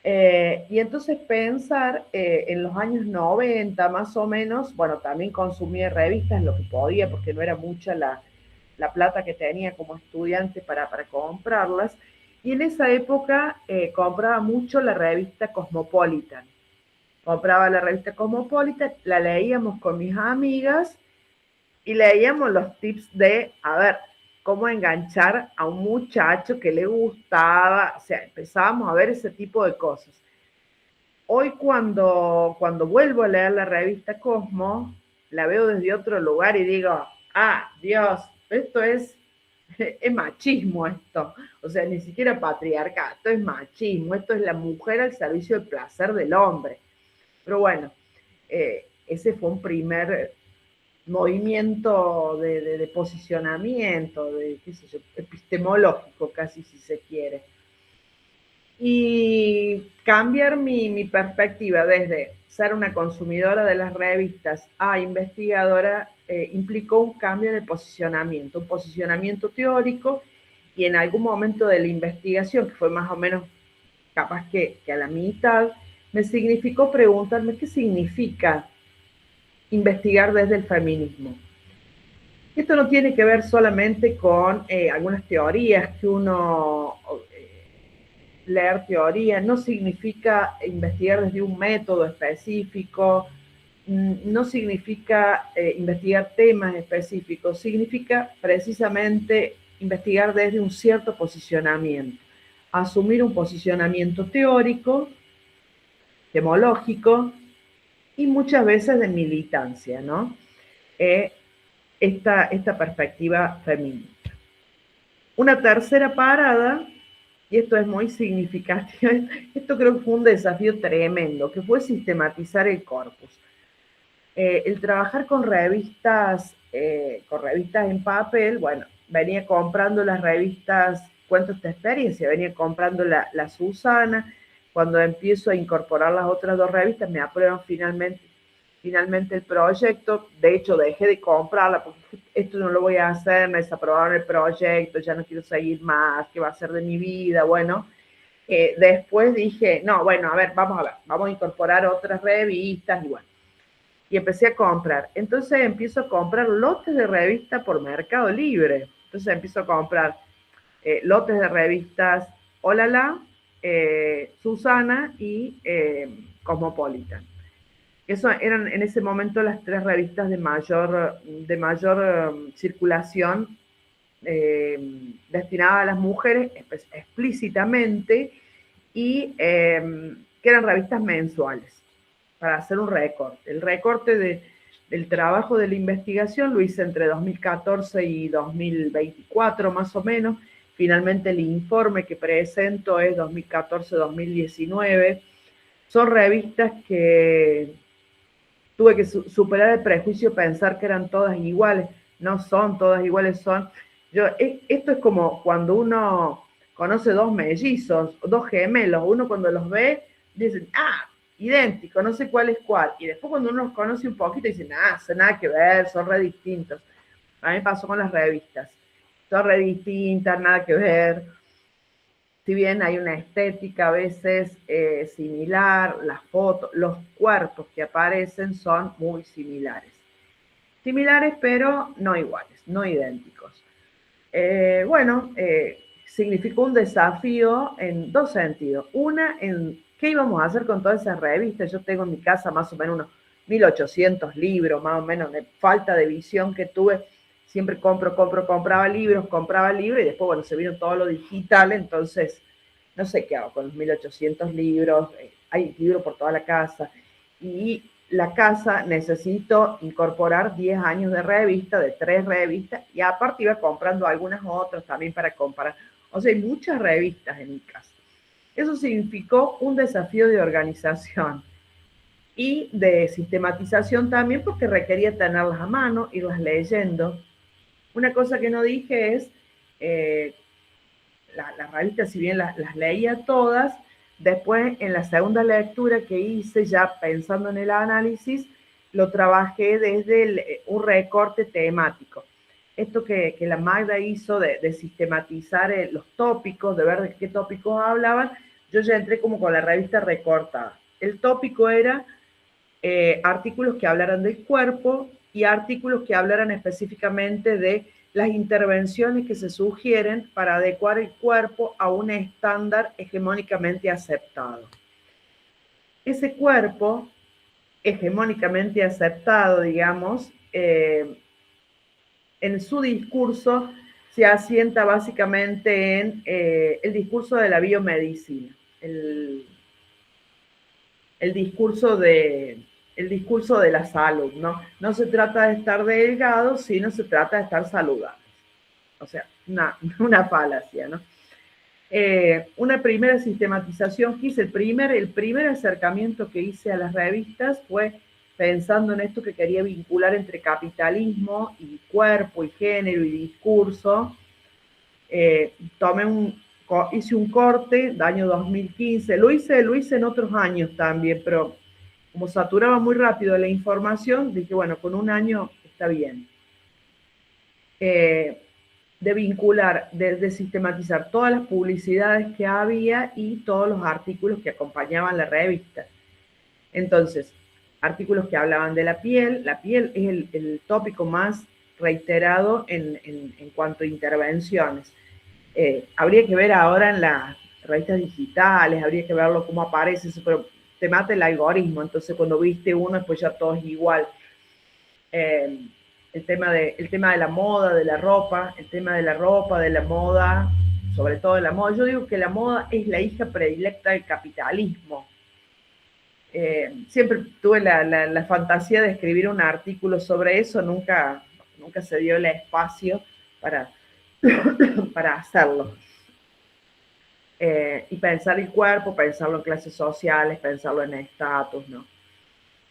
Speaker 2: Y entonces pensar en los años 90 más o menos, bueno, también consumía revistas lo que podía porque no era mucha la plata que tenía como estudiante para comprarlas, y en esa época compraba mucho la revista Cosmopolitan. Compraba la revista Cosmopolitan, la leíamos con mis amigas y leíamos los tips de, a ver, cómo enganchar a un muchacho que le gustaba, o sea, empezábamos a ver ese tipo de cosas. Hoy cuando vuelvo a leer la revista Cosmo, la veo desde otro lugar y digo, Dios, esto es machismo esto, o sea, ni siquiera patriarcado, es machismo, esto es la mujer al servicio del placer del hombre. Pero bueno, ese fue un primer movimiento de posicionamiento, qué sé yo, epistemológico casi si se quiere. Y cambiar mi perspectiva desde ser una consumidora de las revistas a investigadora implicó un cambio de posicionamiento, un posicionamiento teórico, y en algún momento de la investigación, que fue más o menos capaz que a la mitad, me significó preguntarme qué significa investigar desde el feminismo. Esto no tiene que ver solamente con algunas teorías que uno... leer teoría no significa investigar desde un método específico, no significa investigar temas específicos, significa precisamente investigar desde un cierto posicionamiento, asumir un posicionamiento teórico, temológico y muchas veces de militancia, ¿no? Esta perspectiva feminista. Una tercera parada, y esto es muy significativo, esto creo que fue un desafío tremendo, que fue sistematizar el corpus. El trabajar con revistas en papel, bueno, venía comprando las revistas Cuento esta experiencia, venía comprando la Susana. Cuando empiezo a incorporar las otras dos revistas, me aprueban finalmente el proyecto. De hecho, dejé de comprarla porque esto no lo voy a hacer, me desaprobaron el proyecto, ya no quiero seguir más, ¿qué va a ser de mi vida? Bueno, después dije, no, bueno, a ver, vamos a incorporar otras revistas y bueno. Y empecé a comprar. Entonces empiezo a comprar lotes de revistas por Mercado Libre. Entonces empiezo a comprar lotes de revistas Olala, Susana y Cosmopolitan. Eso eran en ese momento las tres revistas de mayor circulación destinadas a las mujeres explícitamente y que eran revistas mensuales para hacer un recorte. El recorte del trabajo de la investigación lo hice entre 2014 y 2024 más o menos. Finalmente el informe que presento es 2014-2019. Son revistas que tuve que superar el prejuicio, pensar que eran todas iguales. No son todas iguales, esto es como cuando uno conoce dos mellizos, dos gemelos. Uno cuando los ve, dicen, idéntico, no sé cuál es cuál. Y después cuando uno los conoce un poquito, dicen, son nada que ver, son re distintos. A mí me pasó con las revistas. Son re distintas, nada que ver. Si bien hay una estética a veces similar, las fotos, los cuerpos que aparecen son muy similares. Similares, pero no iguales, no idénticos. Significó un desafío en dos sentidos. Una, en qué íbamos a hacer con todas esas revistas. Yo tengo en mi casa más o menos unos 1800 libros, más o menos, de falta de visión que tuve. Siempre compraba libros y después, bueno, se vino todo lo digital, entonces no sé qué hago con los 1800 libros. Hay libros por toda la casa y la casa necesito incorporar 10 años de revista, de 3 revistas, y aparte iba comprando algunas otras también para comparar. O sea, hay muchas revistas en mi casa. Eso significó un desafío de organización y de sistematización también, porque requería tenerlas a mano, irlas leyendo. Una cosa que no dije es, las revistas, si bien las leía todas, después en la segunda lectura que hice, ya pensando en el análisis, lo trabajé desde un recorte temático. Esto que la Magda hizo de sistematizar los tópicos, de ver de qué tópicos hablaban, yo ya entré como con la revista recortada. El tópico era artículos que hablaran del cuerpo y artículos que hablaran específicamente de las intervenciones que se sugieren para adecuar el cuerpo a un estándar hegemónicamente aceptado. Ese cuerpo hegemónicamente aceptado, digamos, en su discurso se asienta básicamente en el discurso de la biomedicina, el discurso de la salud, ¿no? No se trata de estar delgado, sino se trata de estar saludables. O sea, una falacia, ¿no? Una primera sistematización que hice, el primer acercamiento que hice a las revistas fue pensando en esto que quería vincular entre capitalismo y cuerpo y género y discurso. Hice un corte del año 2015, lo hice en otros años también, pero como saturaba muy rápido la información, dije, bueno, con un año está bien. De vincular, de sistematizar todas las publicidades que había y todos los artículos que acompañaban la revista. Entonces, artículos que hablaban de la piel es el tópico más reiterado en cuanto a intervenciones. Habría que ver ahora en las revistas digitales, habría que verlo cómo aparece eso, pero te mata el algoritmo, entonces cuando viste uno, después ya todo es igual. El tema de la moda, de la ropa, de la moda, sobre todo de la moda. Yo digo que la moda es la hija predilecta del capitalismo. Siempre tuve la fantasía de escribir un artículo sobre eso, nunca se dio el espacio para hacerlo. Y pensar el cuerpo, pensarlo en clases sociales, pensarlo en estatus, ¿no?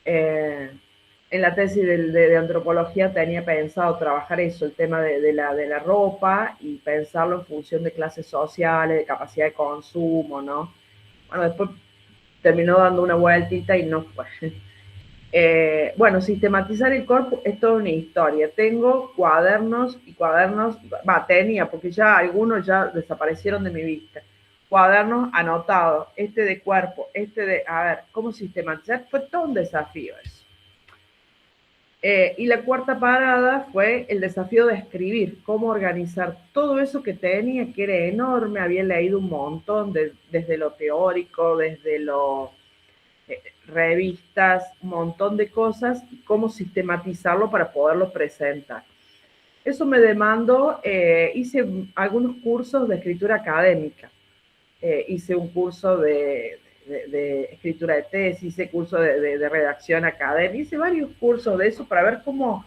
Speaker 2: En la tesis de antropología tenía pensado trabajar eso, el tema de la ropa, y pensarlo en función de clases sociales, de capacidad de consumo, ¿no? Bueno, después terminó dando una vueltita y no fue. Bueno, sistematizar el cuerpo es toda una historia. Tengo cuadernos y cuadernos, tenía, porque ya algunos ya desaparecieron de mi vista. Cuadernos anotados, de cuerpo, a ver, ¿cómo sistematizar? Fue todo un desafío eso. Y la cuarta parada fue el desafío de escribir, cómo organizar todo eso que tenía, que era enorme. Había leído un montón, desde lo teórico, desde lo revistas, un montón de cosas, y cómo sistematizarlo para poderlo presentar. Eso me demandó, hice algunos cursos de escritura académica, hice un curso de escritura de tesis, hice curso de redacción académica, hice varios cursos de eso para ver cómo,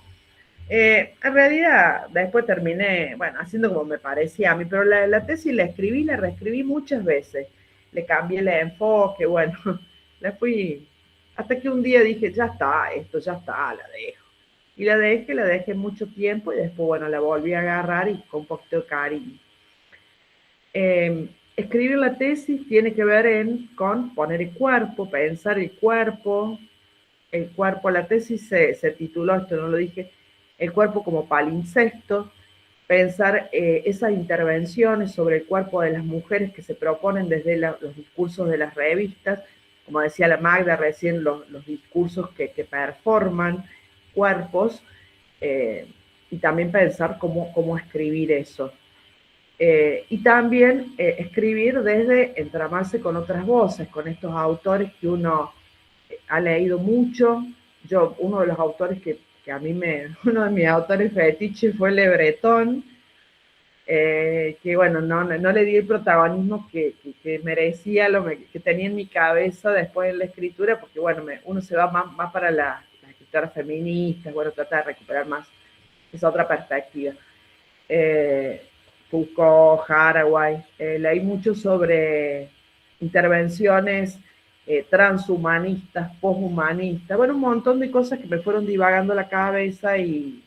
Speaker 2: en realidad después terminé, bueno, haciendo como me parecía a mí, pero la tesis la escribí, la reescribí muchas veces, le cambié el enfoque, bueno, la fui, hasta que un día dije, ya está, esto ya está, la dejo. Y la dejé mucho tiempo, y después, bueno, la volví a agarrar y con un poquito de cariño. Escribir la tesis tiene que ver con poner el cuerpo, pensar el cuerpo. La tesis se tituló, esto no lo dije, el cuerpo como palincesto, pensar esas intervenciones sobre el cuerpo de las mujeres que se proponen desde los discursos de las revistas, como decía la Magda recién, los discursos que performan cuerpos, y también pensar cómo escribir eso. Y también escribir desde entramarse con otras voces, con estos autores que uno ha leído mucho. Uno de los autores que a mí uno de mis autores fetiche fue Le Breton, que bueno, no le di el protagonismo que merecía, que tenía en mi cabeza después de la escritura, porque bueno, uno se va más para las escritoras feministas, bueno, trata de recuperar más esa otra perspectiva. Foucault, Haraway, leí mucho sobre intervenciones transhumanistas, poshumanistas, bueno, un montón de cosas que me fueron divagando la cabeza y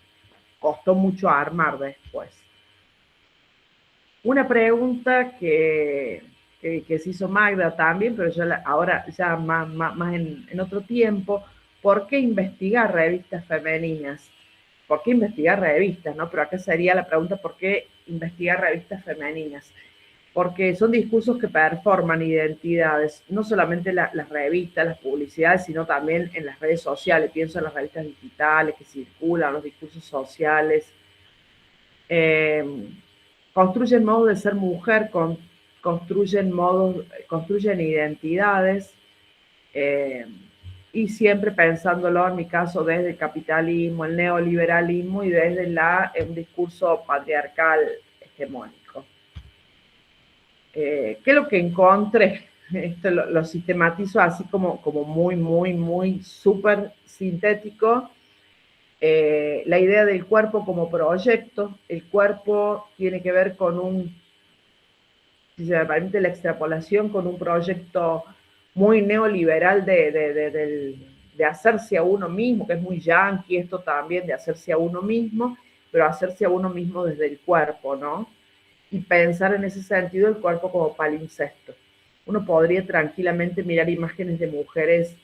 Speaker 2: costó mucho armar después. Una pregunta que se hizo Magda también, pero yo ahora ya más en otro tiempo, ¿por qué investigar revistas femeninas? ¿Por qué investigar revistas? ¿No? Pero acá sería la pregunta, ¿por qué investigar revistas femeninas? Porque son discursos que performan identidades, no solamente las revistas, las publicidades, sino también en las redes sociales. Pienso en las revistas digitales que circulan, los discursos sociales. Construyen modos de ser mujer, construyen identidades, y siempre pensándolo, en mi caso, desde el capitalismo, el neoliberalismo y desde un discurso patriarcal hegemónico. ¿Qué es lo que encontré? Esto lo sistematizo así como muy súper sintético. La idea del cuerpo como proyecto. El cuerpo tiene que ver con si se me permite la extrapolación, con un proyecto muy neoliberal de hacerse a uno mismo, que es muy yanqui esto también, de hacerse a uno mismo, pero hacerse a uno mismo desde el cuerpo, ¿no? Y pensar en ese sentido el cuerpo como palincesto. Uno podría tranquilamente mirar imágenes de mujeres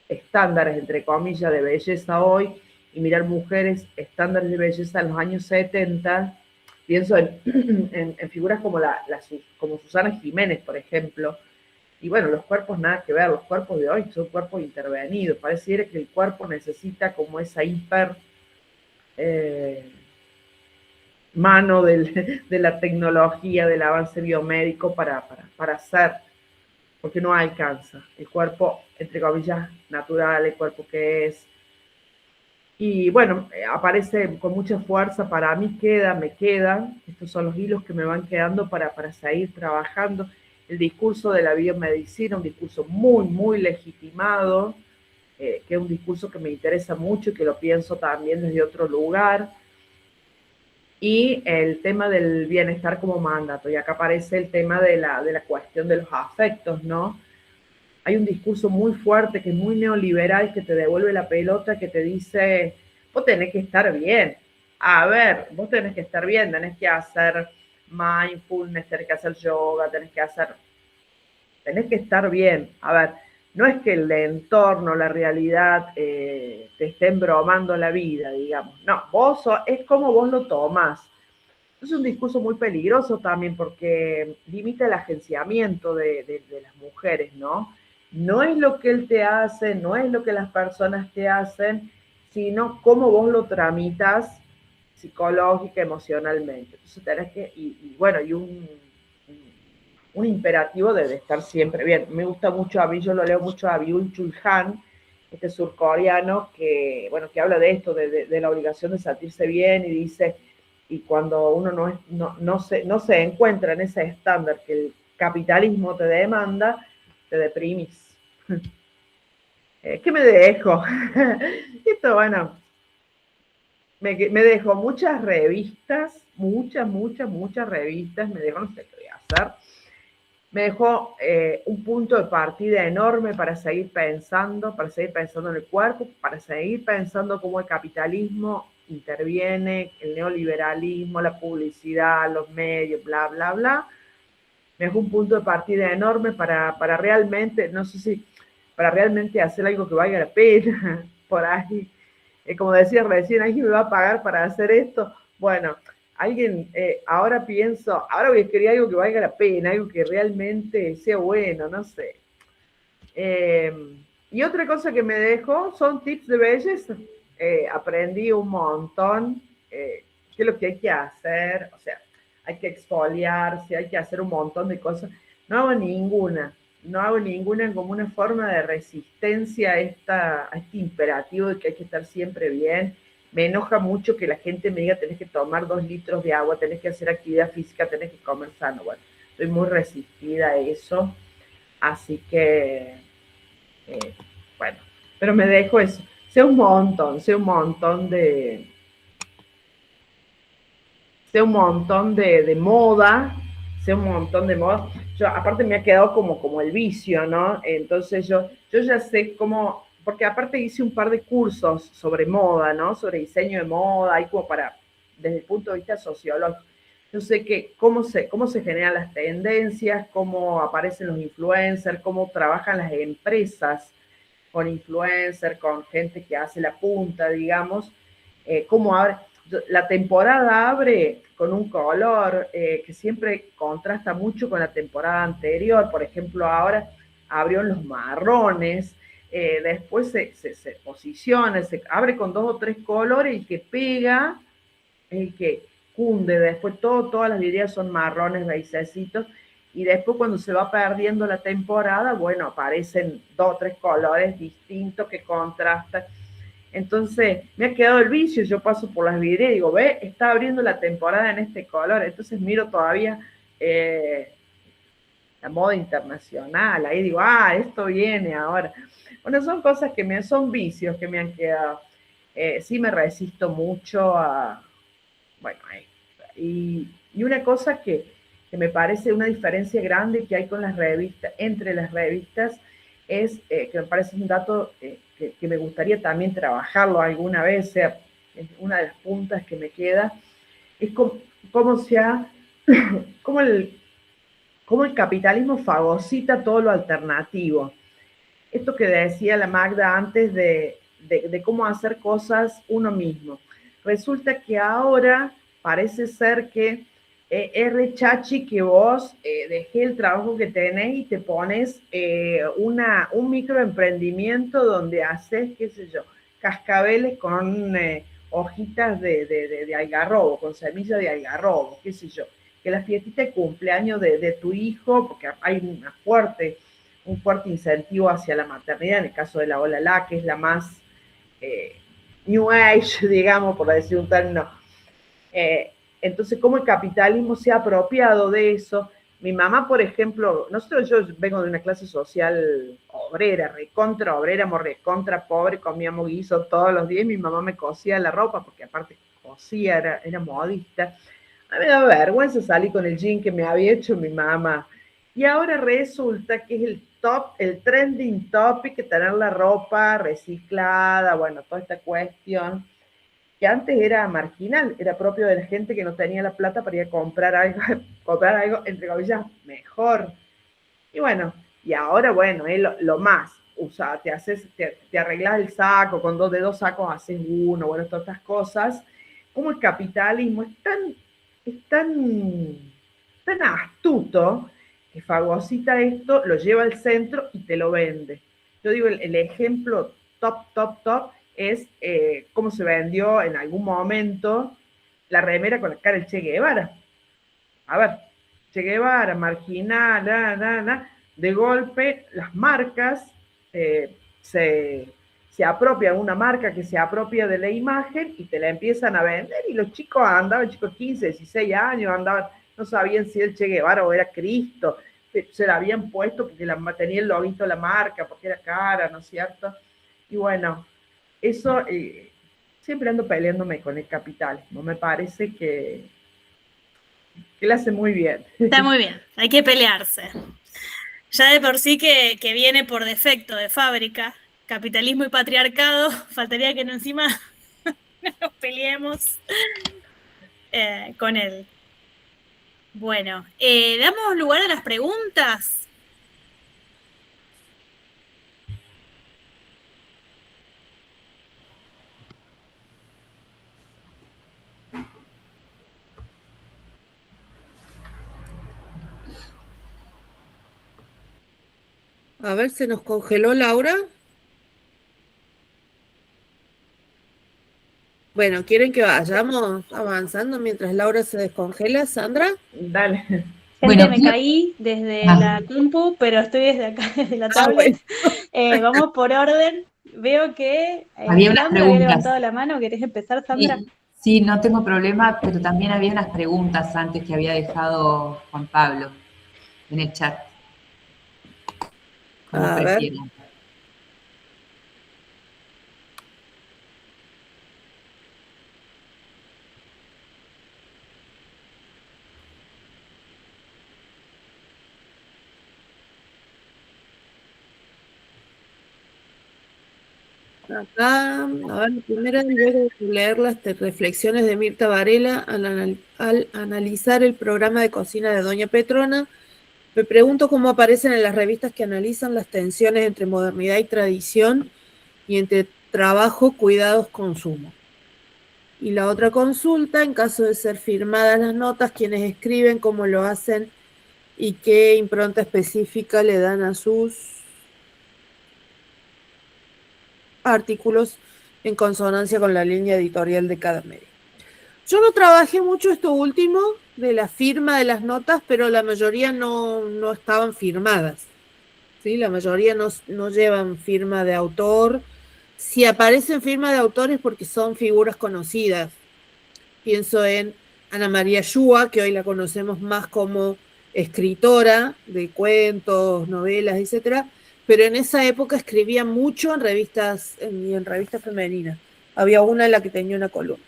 Speaker 2: estándares, entre comillas, de belleza hoy, y mirar mujeres estándares de belleza en los años 70, pienso en figuras como Susana Jiménez, por ejemplo, y bueno, los cuerpos nada que ver, los cuerpos de hoy son cuerpos intervenidos, pareciera que el cuerpo necesita como esa mano de la tecnología, del avance biomédico para hacer, porque no alcanza. El cuerpo, entre comillas, natural, el cuerpo que es. Y bueno, aparece con mucha fuerza, para mí me quedan, estos son los hilos que me van quedando para seguir trabajando. El discurso de la biomedicina, un discurso muy, muy legitimado, que es un discurso que me interesa mucho y que lo pienso también desde otro lugar. Y el tema del bienestar como mandato, y acá aparece el tema de la cuestión de los afectos, ¿no? Hay un discurso muy fuerte que es muy neoliberal, que te devuelve la pelota, que te dice, vos tenés que estar bien. A ver, vos tenés que estar bien, tenés que hacer mindfulness, tenés que hacer yoga, tenés que estar bien. A ver, no es que el entorno, la realidad te esté embromando la vida, digamos. No, es como vos lo tomás. Es un discurso muy peligroso también porque limita el agenciamiento de las mujeres, ¿no? No es lo que él te hace, no es lo que las personas te hacen, sino cómo vos lo tramitas psicológica, emocionalmente. Entonces tenés que, y bueno, y un imperativo de estar siempre bien. Me gusta mucho, a mí yo lo leo mucho a Byung-Chul Han, este surcoreano, que, bueno, que habla de esto, de la obligación de sentirse bien, y dice, y cuando uno no se encuentra en ese estándar que el capitalismo te demanda, te deprimís. ¿Qué me dejo? Esto, bueno, me dejo muchas revistas, muchas revistas, me dejo, no sé qué voy a hacer. Me dejó un punto de partida enorme para seguir pensando en el cuerpo, para seguir pensando cómo el capitalismo interviene, el neoliberalismo, la publicidad, los medios, bla, bla, bla. Me dejó un punto de partida enorme para realmente, no sé si, para realmente hacer algo que valga la pena, por ahí. Como decía recién, ¿alguien me va a pagar para hacer esto? Bueno, alguien, ahora voy a escribir algo que valga la pena, algo que realmente sea bueno, no sé. Y otra cosa que me dejó son tips de belleza. Aprendí un montón qué es lo que hay que hacer, o sea, hay que exfoliarse, hay que hacer un montón de cosas. No hago ninguna como una forma de resistencia a este imperativo de que hay que estar siempre bien. Me enoja mucho que la gente me diga, tenés que tomar 2 litros de agua, tenés que hacer actividad física, tenés que comer sano. Bueno, estoy muy resistida a eso, así que, bueno, pero me dejo eso. Sé un montón de moda, Yo, aparte me ha quedado como el vicio, ¿no? Entonces yo ya sé cómo, porque aparte hice un par de cursos sobre moda, ¿no? Sobre diseño de moda, ahí como desde el punto de vista sociológico. Yo sé que cómo se generan las tendencias, cómo aparecen los influencers, cómo trabajan las empresas con influencers, con gente que hace la punta, digamos, cómo abre. La temporada abre con un color que siempre contrasta mucho con la temporada anterior. Por ejemplo, ahora abrió en los marrones, después se posiciona, se abre con 2 o 3 colores, y que pega, el que cunde. Después todas las vidrieras son marrones, beigecitos, y después cuando se va perdiendo la temporada, bueno, aparecen 2 o 3 colores distintos que contrastan. Entonces, me ha quedado el vicio, yo paso por las vidrieras y digo, ve, está abriendo la temporada en este color. Entonces miro todavía la moda internacional, ahí digo, esto viene ahora. Bueno, son cosas son vicios que me han quedado. Sí me resisto mucho a, bueno, y una cosa que me parece una diferencia grande que hay con las revistas, entre las revistas, es que me parece un dato que me gustaría también trabajarlo alguna vez, sea, es una de las puntas que me queda, es cómo el capitalismo fagocita todo lo alternativo. Esto que decía la Magda antes de cómo hacer cosas uno mismo. Resulta que ahora parece ser que es re chachi que vos dejé el trabajo que tenés y te pones un microemprendimiento donde haces, qué sé yo, cascabeles con hojitas de algarrobo, con semillas de algarrobo, qué sé yo, que la fiestita de cumpleaños de tu hijo, porque hay un fuerte incentivo hacia la maternidad, en el caso de la Olala, que es la más New Age, digamos, por decir un término. Entonces, ¿cómo el capitalismo se ha apropiado de eso? Mi mamá, por ejemplo, yo vengo de una clase social obrera, recontra obrera, recontra pobre, comíamos guiso todos los días, mi mamá me cosía la ropa, porque aparte cosía, era modista. A mí me daba vergüenza salir con el jean que me había hecho mi mamá. Y ahora resulta que es el trending topic, que tener la ropa reciclada, bueno, toda esta cuestión que antes era marginal, era propio de la gente que no tenía la plata para ir a comprar algo entre comillas, mejor. Y bueno, y ahora, bueno, es lo más. Te arreglas el saco, con de dos sacos haces uno, bueno, todas estas cosas. Como el capitalismo es tan astuto que fagocita esto, lo lleva al centro y te lo vende. Yo digo, el ejemplo top es cómo se vendió en algún momento la remera con la cara del Che Guevara. A ver, Che Guevara, marginal, de golpe las marcas se apropian, una marca que se apropia de la imagen y te la empiezan a vender, y los chicos andaban, chicos 15, 16 años, andaban, no sabían si el Che Guevara o era Cristo, se la habían puesto porque tenía el loguito de la marca, porque era cara, ¿no es cierto? Y bueno, eso, siempre ando peleándome con el capitalismo, me parece que lo hace muy bien.
Speaker 1: Está muy bien, hay que pelearse. Ya de por sí que viene por defecto de fábrica, capitalismo y patriarcado, faltaría que encima nos peleemos con él. Bueno, damos lugar a las preguntas.
Speaker 3: A ver, ¿se nos congeló Laura? Bueno, ¿quieren que vayamos avanzando mientras Laura se descongela, Sandra?
Speaker 2: Dale.
Speaker 1: Gente,
Speaker 4: Bueno,
Speaker 1: me caí desde la compu, pero estoy desde acá, desde la tablet. Vamos por orden. Veo que
Speaker 4: Había unas
Speaker 1: Sandra había
Speaker 4: preguntas.
Speaker 1: levantado la mano. ¿Querés empezar, Sandra?
Speaker 4: Sí, no tengo problema, pero también había unas preguntas antes que había dejado Juan Pablo en el chat. Como
Speaker 3: A ver.
Speaker 4: prefieran.
Speaker 3: Acá, a ver, primero luego de leer las reflexiones de Mirta Varela al analizar el programa de cocina de Doña Petrona, me pregunto cómo aparecen en las revistas que analizan las tensiones entre modernidad y tradición y entre trabajo, cuidados, consumo. Y la otra consulta, en caso de ser firmadas las notas, quiénes escriben, cómo lo hacen y qué impronta específica le dan a sus artículos en consonancia con la línea editorial de cada medio. Yo no trabajé mucho esto último de la firma de las notas, pero la mayoría no estaban firmadas. ¿Sí? La mayoría no llevan firma de autor. Si aparecen firma de autor es porque son figuras conocidas. Pienso en Ana María Yúa, que hoy la conocemos más como escritora de cuentos, novelas, etcétera, pero en esa época escribía mucho en revistas femeninas. Había una en la que tenía una columna.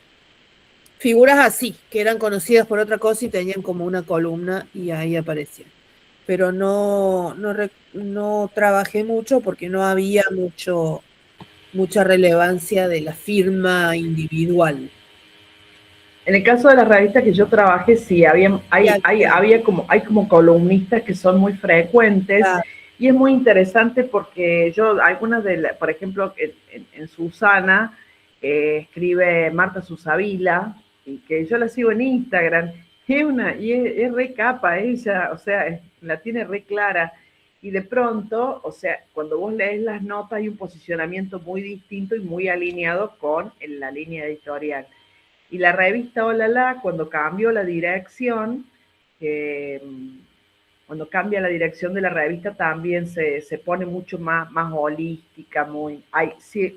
Speaker 3: Figuras así, que eran conocidas por otra cosa y tenían como una columna y ahí aparecían. Pero no trabajé mucho porque no había mucha relevancia de la firma individual.
Speaker 2: En el caso de las revistas que yo trabajé, sí, hay como columnistas que son muy frecuentes, y es muy interesante porque algunas por ejemplo, en Susana, escribe Marta Susavila, y que yo la sigo en Instagram, y es re capa ella, o sea, la tiene re clara. Y de pronto, o sea, cuando vos lees las notas hay un posicionamiento muy distinto y muy alineado con la línea editorial. Y la revista Olala, cuando cambió la dirección, cuando cambia la dirección de la revista también se pone mucho más holística,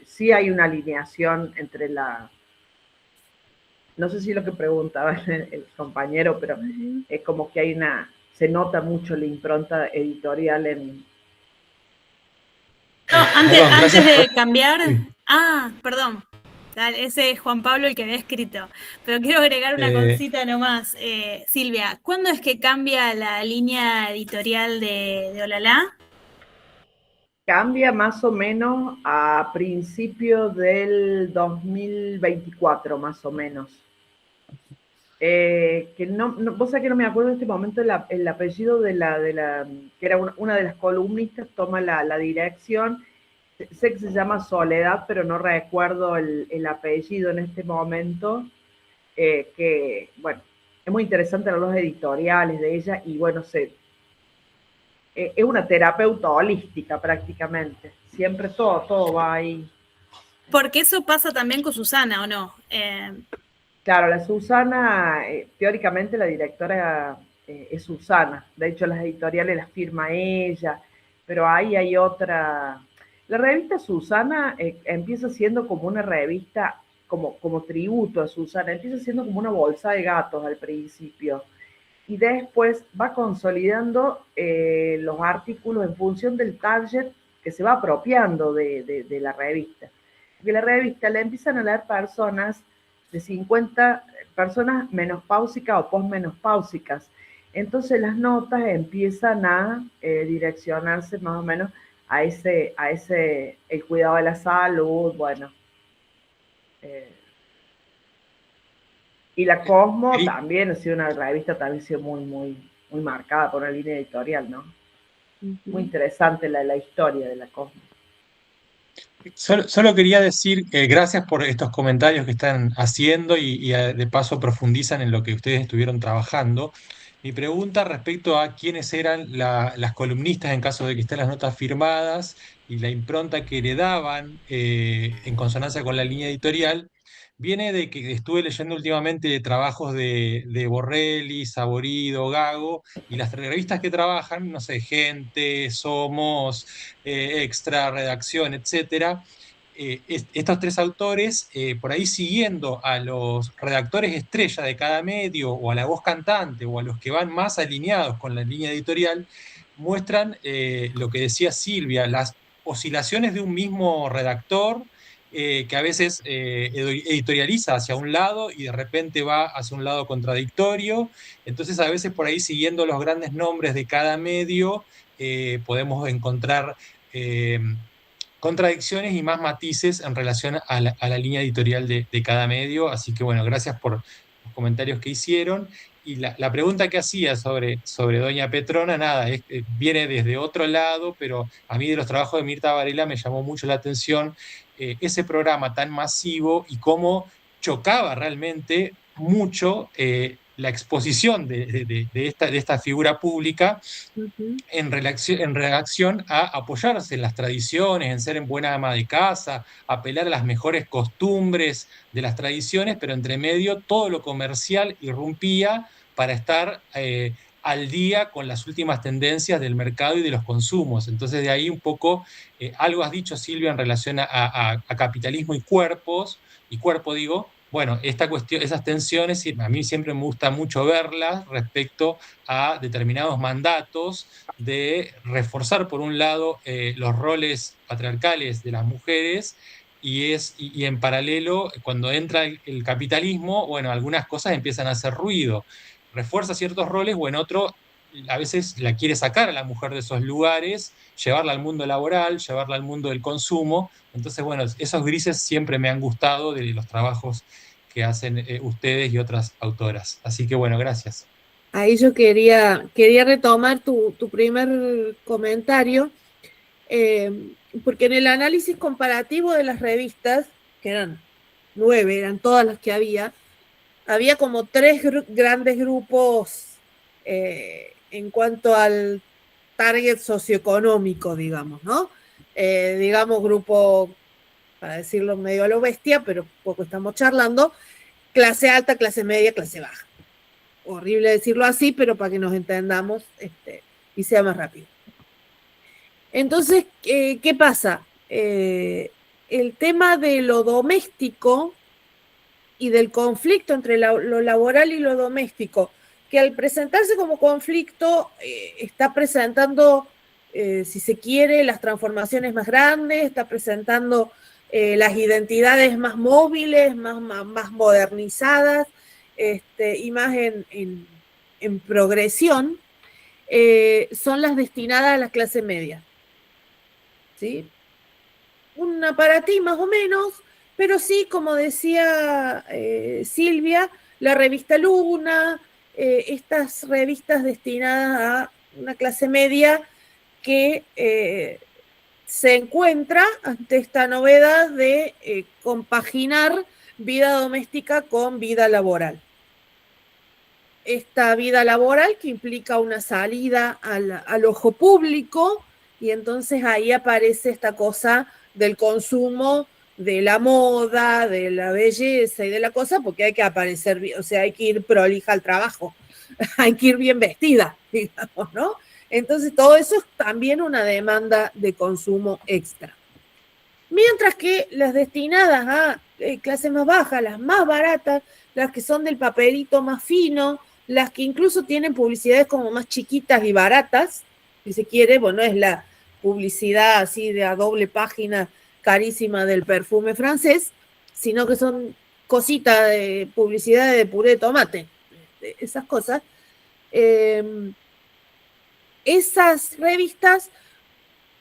Speaker 2: sí hay una alineación entre no sé si lo que preguntaba el compañero, pero es como que se nota mucho la impronta editorial en...
Speaker 1: No, antes de cambiar,
Speaker 5: Sí.
Speaker 1: perdón, ese es Juan Pablo el que había escrito, pero quiero agregar una cosita nomás. Silvia, ¿cuándo es que cambia la línea editorial de Olala?
Speaker 2: Cambia más o menos a principios del 2024, más o menos. Que vos sabés que no me acuerdo en este momento el apellido que era una de las columnistas, toma la dirección. Sé que se llama Soledad, pero no recuerdo el apellido en este momento. Que, bueno, es muy interesante los editoriales de ella y, bueno, es una terapeuta holística prácticamente. Siempre todo va ahí.
Speaker 1: Porque eso pasa también con Susana, ¿o no?
Speaker 2: Claro, la Susana, teóricamente la directora es Susana. De hecho, las editoriales las firma ella, pero ahí hay otra. La revista Susana empieza siendo como una revista, como tributo a Susana, empieza siendo como una bolsa de gatos al principio. Y después va consolidando los artículos en función del target que se va apropiando de la revista. Porque la revista la empiezan a leer personas de 50, personas menopáusicas o posmenopáusicas. Entonces las notas empiezan a direccionarse más o menos a el cuidado de la salud, bueno. Y la Cosmo también ha sido una revista, también ha sido muy marcada por una línea editorial, ¿no? Muy interesante la historia de la Cosmo.
Speaker 5: Solo quería decir gracias por estos comentarios que están haciendo y de paso profundizan en lo que ustedes estuvieron trabajando. Mi pregunta respecto a quiénes eran las columnistas en caso de que estén las notas firmadas y la impronta que le daban en consonancia con la línea editorial, viene de que estuve leyendo últimamente trabajos de Borrelli, Saborido, Gago, y las revistas que trabajan, no sé, Gente, Somos, Extra, Redacción, etcétera. Estos tres autores, por ahí siguiendo a los redactores estrella de cada medio, o a la voz cantante, o a los que van más alineados con la línea editorial, muestran lo que decía Silvia, las oscilaciones de un mismo redactor, que a veces editorializa hacia un lado y de repente va hacia un lado contradictorio. Entonces, a veces por ahí, siguiendo los grandes nombres de cada medio, podemos encontrar contradicciones y más matices en relación a la línea editorial de cada medio. Así que, bueno, gracias por los comentarios que hicieron. Y la pregunta que hacía sobre Doña Petrona, nada, viene desde otro lado, pero a mí de los trabajos de Mirta Varela me llamó mucho la atención ese programa tan masivo y cómo chocaba realmente mucho la exposición de esta figura pública en relación a apoyarse en las tradiciones, en ser en buena ama de casa, apelar a las mejores costumbres de las tradiciones, pero entre medio todo lo comercial irrumpía para estar al día con las últimas tendencias del mercado y de los consumos. Entonces, de ahí un poco, algo has dicho, Silvia, en relación a capitalismo y cuerpo digo. Bueno, esta cuestión, esas tensiones, a mí siempre me gusta mucho verlas respecto a determinados mandatos de reforzar, por un lado, los roles patriarcales de las mujeres y en paralelo, cuando entra el capitalismo, bueno, algunas cosas empiezan a hacer ruido. Refuerza ciertos roles o en otro a veces la quiere sacar a la mujer de esos lugares, llevarla al mundo laboral, llevarla al mundo del consumo. Entonces, bueno, esos grises siempre me han gustado de los trabajos que hacen ustedes y otras autoras. Así que, bueno, gracias.
Speaker 3: Ahí yo quería retomar tu primer comentario, porque en el análisis comparativo de las revistas, que eran 9, eran todas las que había como 3 grandes grupos en cuanto al target socioeconómico, digamos, ¿no? Digamos, grupo, para decirlo medio a lo bestia, pero poco estamos charlando, clase alta, clase media, clase baja. Horrible decirlo así, pero para que nos entendamos y sea más rápido. Entonces, ¿qué pasa? El tema de lo doméstico y del conflicto entre lo laboral y lo doméstico, que al presentarse como conflicto está presentando, si se quiere, las transformaciones más grandes, está presentando las identidades más móviles, más modernizadas y más en progresión, son las destinadas a la clase media. ¿Sí? Una para ti más o menos, pero sí, como decía Silvia, la revista Luna, estas revistas destinadas a una clase media que se encuentra ante esta novedad de compaginar vida doméstica con vida laboral. Esta vida laboral que implica una salida al ojo público, y entonces ahí aparece esta cosa del consumo, de la moda, de la belleza y de la cosa, porque hay que aparecer, o sea, hay que ir prolija al trabajo, hay que ir bien vestida, digamos, ¿no? Entonces todo eso es también una demanda de consumo extra. Mientras que las destinadas a clases más bajas, las más baratas, las que son del papelito más fino, las que incluso tienen publicidades como más chiquitas y baratas, si se quiere, bueno, es la publicidad así de a doble página carísima del perfume francés, sino que son cositas de publicidad de puré de tomate, esas cosas. Esas revistas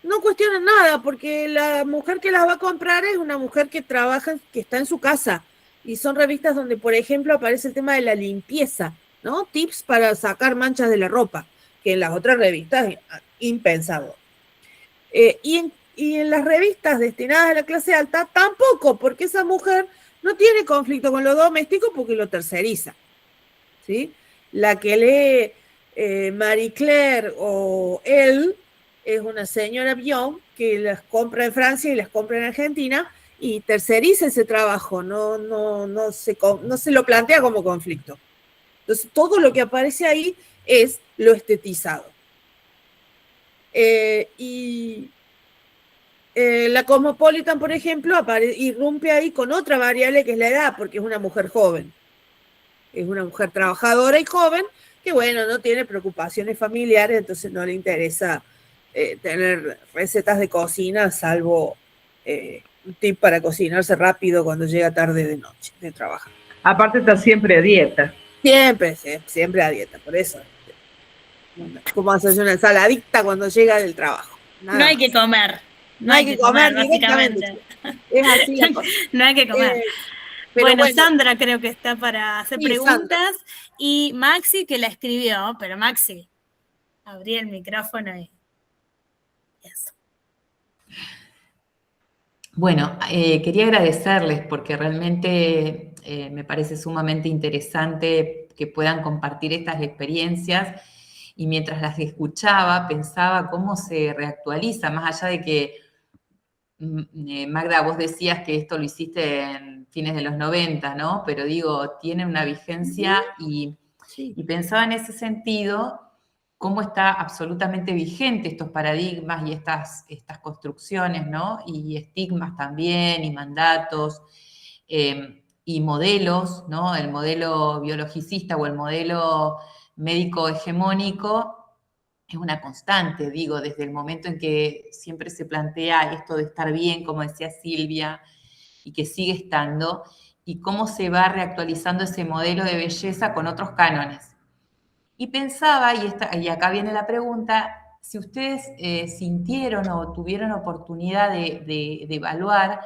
Speaker 3: no cuestionan nada, porque la mujer que las va a comprar es una mujer que trabaja, que está en su casa, y son revistas donde, por ejemplo, aparece el tema de la limpieza, ¿no? Tips para sacar manchas de la ropa, que en las otras revistas es impensado. Y en las revistas destinadas a la clase alta tampoco, porque esa mujer no tiene conflicto con lo doméstico porque lo terceriza, ¿sí? La que lee Marie Claire o Elle es una señora Bion que las compra en Francia y las compra en Argentina y terceriza ese trabajo, no se lo plantea como conflicto. Entonces, todo lo que aparece ahí es lo estetizado. La Cosmopolitan, por ejemplo, irrumpe ahí con otra variable que es la edad, porque es una mujer joven. Es una mujer trabajadora y joven que, bueno, no tiene preocupaciones familiares, entonces no le interesa tener recetas de cocina, salvo un tip para cocinarse rápido cuando llega tarde de noche de trabajar.
Speaker 2: Aparte está siempre a dieta.
Speaker 3: Siempre a dieta, por eso. ¿Cómo hacer una ensaladita cuando llega del trabajo?
Speaker 1: Nada no hay más que comer.
Speaker 3: No hay que comer directamente. Es así la cosa.
Speaker 1: No hay que comer. Bueno, Sandra creo que está para hacer preguntas. Sandra. Y Maxi que la escribió, pero Maxi, abrí el micrófono y eso.
Speaker 4: Bueno, quería agradecerles porque realmente me parece sumamente interesante que puedan compartir estas experiencias y mientras las escuchaba pensaba cómo se reactualiza, más allá de que, Magda, vos decías que esto lo hiciste en fines de los 90, ¿no? Pero digo, tiene una vigencia y pensaba en ese sentido cómo está absolutamente vigente estos paradigmas y estas construcciones, ¿no? Y estigmas también, y mandatos, y modelos, ¿no? El modelo biologicista o el modelo médico hegemónico es una constante, digo, desde el momento en que siempre se plantea esto de estar bien, como decía Silvia, y que sigue estando, y cómo se va reactualizando ese modelo de belleza con otros cánones. Y pensaba, y acá viene la pregunta, si ustedes sintieron o tuvieron oportunidad de evaluar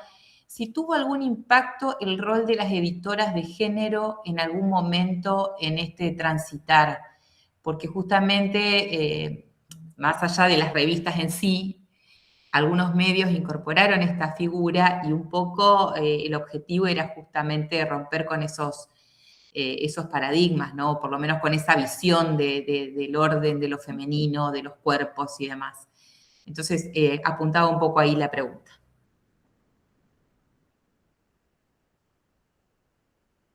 Speaker 4: si tuvo algún impacto el rol de las editoras de género en algún momento en este transitar, porque justamente, más allá de las revistas en sí, algunos medios incorporaron esta figura y un poco el objetivo era justamente romper con esos esos paradigmas, ¿no? Por lo menos con esa visión del orden, de lo femenino, de los cuerpos y demás. Entonces, apuntaba un poco ahí la pregunta.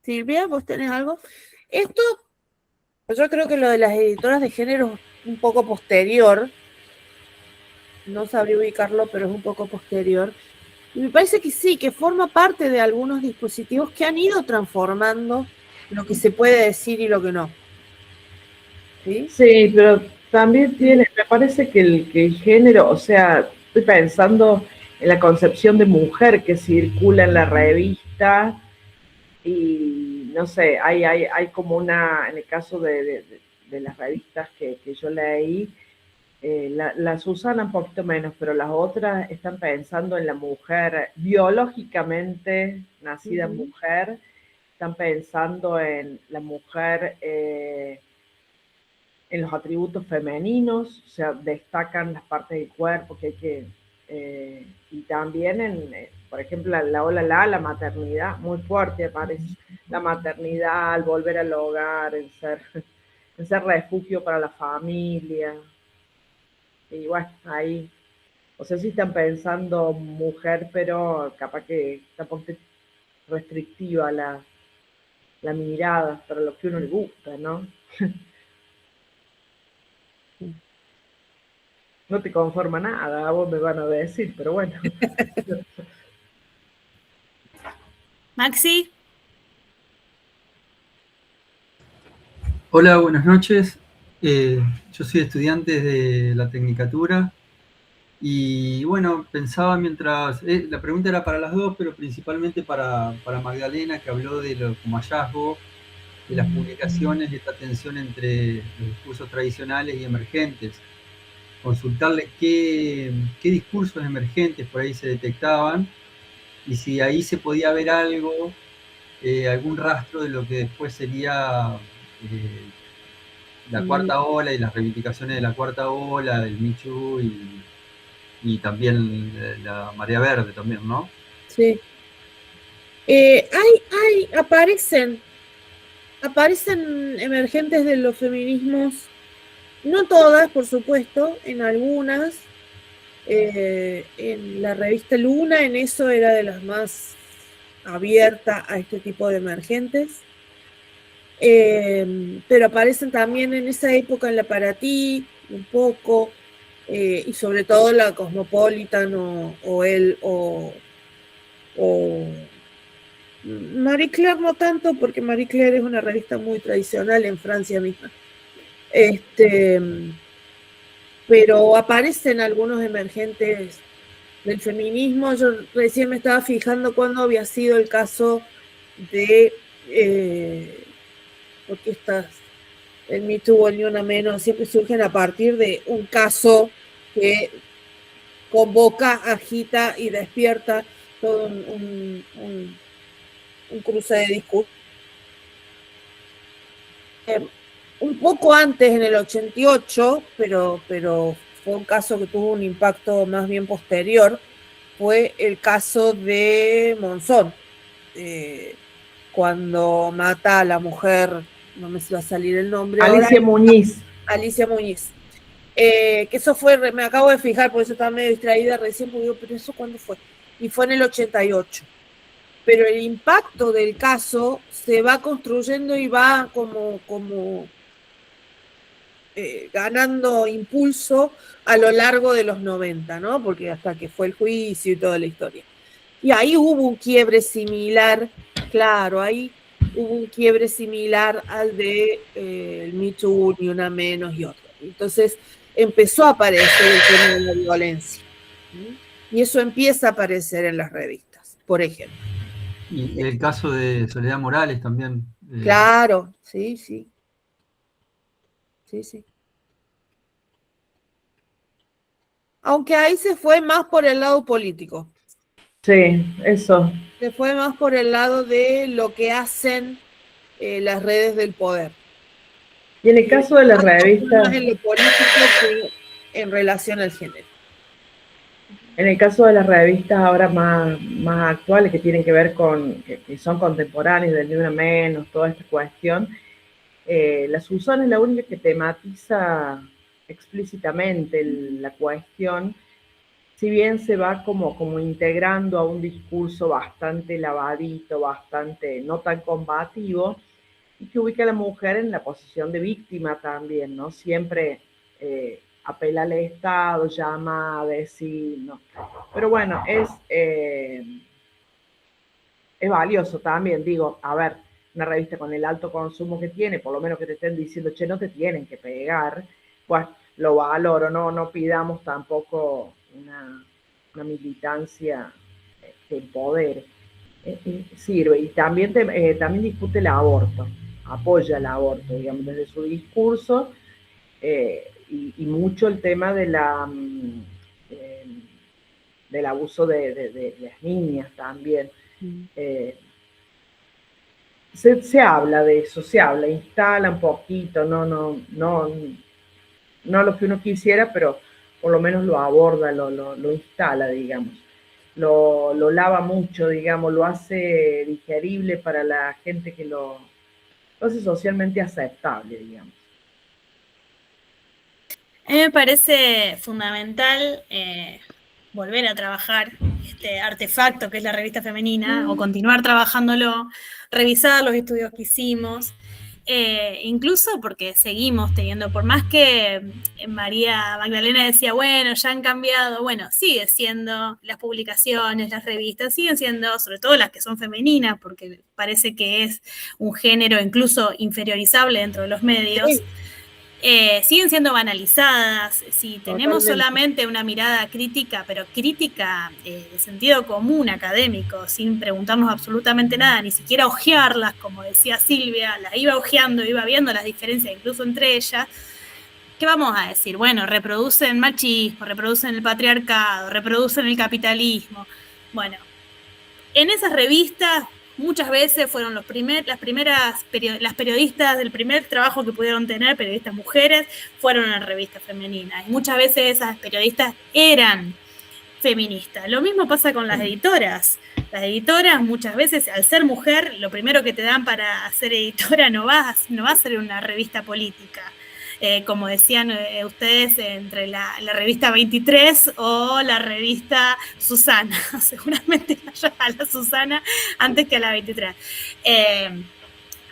Speaker 3: Silvia, ¿vos tenés algo? Esto, yo creo que lo de las editoras de género es un poco posterior. No sabría ubicarlo, pero es un poco posterior. Y me parece que sí, que forma parte de algunos dispositivos que han ido transformando lo que se puede decir y lo que no. ¿Sí?
Speaker 2: Sí, pero también tiene, me parece que el género, o sea, estoy pensando en la concepción de mujer que circula en la revista y no sé, hay como una, en el caso de las revistas que yo leí, las usan un poquito menos, pero las otras están pensando en la mujer biológicamente nacida mujer, están pensando en la mujer en los atributos femeninos, o sea, destacan las partes del cuerpo que hay que, y también por ejemplo, la maternidad, muy fuerte aparece, la maternidad, el volver al hogar, en ser refugio para la familia, y bueno, ahí, o sea, sí están pensando mujer, pero capaz que está un poquito restrictiva la mirada para lo que uno le gusta, ¿no? No te conforma nada, a vos me van a decir, pero bueno.
Speaker 1: Maxi.
Speaker 6: Hola, buenas noches. Yo soy estudiante de la Tecnicatura y bueno, pensaba mientras, la pregunta era para las dos, pero principalmente para Magdalena, que habló de lo como hallazgo de las publicaciones y esta tensión entre los discursos tradicionales y emergentes. Consultarle qué discursos emergentes por ahí se detectaban y si ahí se podía ver algo, algún rastro de lo que después sería la cuarta ola y las reivindicaciones de la cuarta ola, del Me Too y también la marea verde también, ¿no?
Speaker 3: Sí. Aparecen emergentes de los feminismos, no todas, por supuesto, en algunas. En la revista Luna, en eso era de las más abierta a este tipo de emergentes. Pero aparecen también en esa época en la Para Ti, un poco, y sobre todo la Cosmopolitan o Marie Claire no tanto, porque Marie Claire es una revista muy tradicional en Francia misma. Pero aparecen algunos emergentes del feminismo. Yo recién me estaba fijando cuándo había sido el caso de porque el Me Too o el Ni Una Menos siempre surgen a partir de un caso que convoca, agita y despierta todo un cruce de discursos. Un poco antes, en el 88, pero fue un caso que tuvo un impacto más bien posterior, fue el caso de Monzón, cuando mata a la mujer, no me va a salir el nombre
Speaker 2: Alicia
Speaker 3: ahora.
Speaker 2: Muñiz.
Speaker 3: Alicia Muñiz. Que eso fue, me acabo de fijar, por eso estaba medio distraída recién, porque digo, pero ¿eso cuándo fue? Y fue en el 88. Pero el impacto del caso se va construyendo y va como ganando impulso a lo largo de los 90, ¿no? Porque hasta que fue el juicio y toda la historia. Y ahí hubo un quiebre similar, claro, ahí hubo un quiebre similar al de el Me Too, Ni Una Menos y otro. Entonces empezó a aparecer el tema de la violencia. Y eso empieza a aparecer en las revistas, por ejemplo.
Speaker 6: Y el caso de Soledad Morales también.
Speaker 3: Claro, sí. Sí. Aunque ahí se fue más por el lado político.
Speaker 2: Sí, eso.
Speaker 3: Se fue más por el lado de lo que hacen las redes del poder.
Speaker 2: Y en el caso de la revista...
Speaker 3: Más en lo político que en relación al género.
Speaker 2: En el caso de las revistas ahora más actuales, que tienen que ver con, que son contemporáneas, del Ni Una Menos, toda esta cuestión, la Susana es la única que tematiza explícitamente la cuestión, si bien se va como integrando a un discurso bastante lavadito, bastante no tan combativo, y que ubica a la mujer en la posición de víctima también, ¿no? Siempre apela al Estado, llama a decir, ¿no? Pero bueno, es valioso también, digo, a ver, una revista con el alto consumo que tiene, por lo menos que te estén diciendo, che, no te tienen que pegar, pues lo valoro, no pidamos tampoco una militancia que empodere. Sirve, y también discute el aborto, apoya el aborto, digamos, desde su discurso, y mucho el tema de del abuso de las niñas también. Se habla de eso, instala un poquito, no lo que uno quisiera, pero por lo menos lo aborda, lo instala, digamos. Lo lava mucho, digamos, lo hace digerible para la gente que lo hace socialmente aceptable, digamos.
Speaker 1: A mí me parece fundamental volver a trabajar este artefacto que es la revista femenina, o continuar trabajándolo, revisar los estudios que hicimos, incluso porque seguimos teniendo, por más que María Magdalena decía, bueno, ya han cambiado, bueno, sigue siendo las publicaciones, las revistas, siguen siendo, sobre todo las que son femeninas, porque parece que es un género incluso inferiorizable dentro de los medios. Sí. Siguen siendo banalizadas. Si tenemos solamente una mirada crítica, pero crítica de sentido común, académico, sin preguntarnos absolutamente nada, ni siquiera ojearlas, como decía Silvia, las iba ojeando, iba viendo las diferencias incluso entre ellas, ¿qué vamos a decir? Bueno, reproducen machismo, reproducen el patriarcado, reproducen el capitalismo. Bueno, en esas revistas muchas veces fueron las periodistas del primer trabajo que pudieron tener, periodistas mujeres, fueron en revistas femeninas. Y muchas veces esas periodistas eran feministas. Lo mismo pasa con las editoras. Las editoras muchas veces, al ser mujer, lo primero que te dan para ser editora no va a ser una revista política. Como decían ustedes, entre la revista 23 o la revista Susana. Seguramente vaya a la Susana antes que a la 23.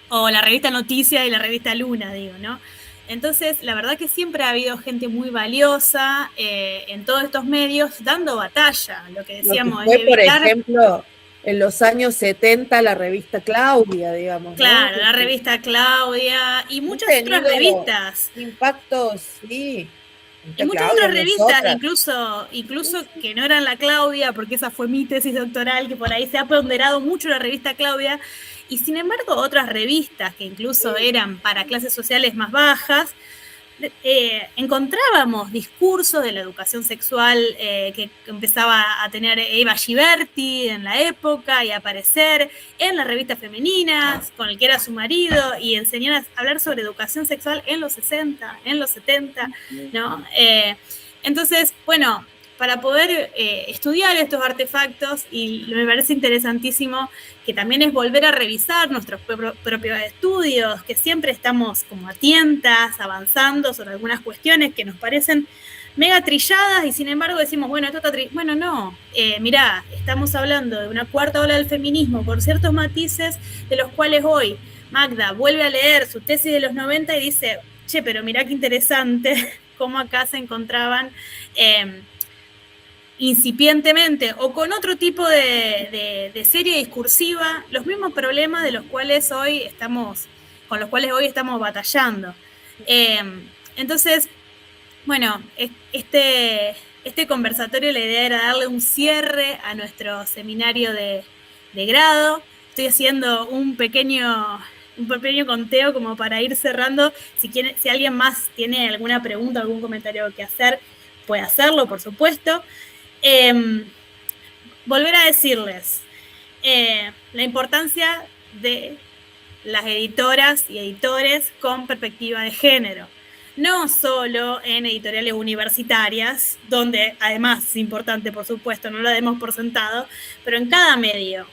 Speaker 1: O la revista Noticias y la revista Luna, digo, ¿no? Entonces, la verdad que siempre ha habido gente muy valiosa en todos estos medios dando batalla, lo que decíamos.
Speaker 3: Lo que fue, por ejemplo, en los años 70 la revista Claudia, digamos.
Speaker 1: Claro,
Speaker 3: ¿no?
Speaker 1: La revista Claudia y muchas otras revistas.
Speaker 3: Impactos, sí.
Speaker 1: Y muchas otras revistas, incluso que no eran la Claudia, porque esa fue mi tesis doctoral, que por ahí se ha ponderado mucho la revista Claudia, y sin embargo otras revistas que incluso eran para clases sociales más bajas, encontrábamos discursos de la educación sexual que empezaba a tener Eva Giberti en la época y a aparecer en las revistas femeninas con el que era su marido, y enseñar a hablar sobre educación sexual en los 60, en los 70, ¿no? Entonces, bueno, para poder estudiar estos artefactos, y me parece interesantísimo que también es volver a revisar nuestros propios estudios, que siempre estamos como a tientas, avanzando sobre algunas cuestiones que nos parecen mega trilladas, y sin embargo decimos, bueno, esto está bueno, no, mirá, estamos hablando de una cuarta ola del feminismo por ciertos matices, de los cuales hoy Magda vuelve a leer su tesis de los 90 y dice, che, pero mirá qué interesante cómo acá se encontraban incipientemente o con otro tipo de serie discursiva los mismos problemas con los cuales hoy estamos batallando. Entonces, bueno, este conversatorio, la idea era darle un cierre a nuestro seminario de grado. Estoy haciendo un pequeño conteo como para ir cerrando. Si alguien más tiene alguna pregunta, algún comentario que hacer, puede hacerlo, por supuesto. Volver a decirles la importancia de las editoras y editores con perspectiva de género. no solo en editoriales universitarias, donde además es importante, por supuesto, no lo demos por sentado, pero en cada medio,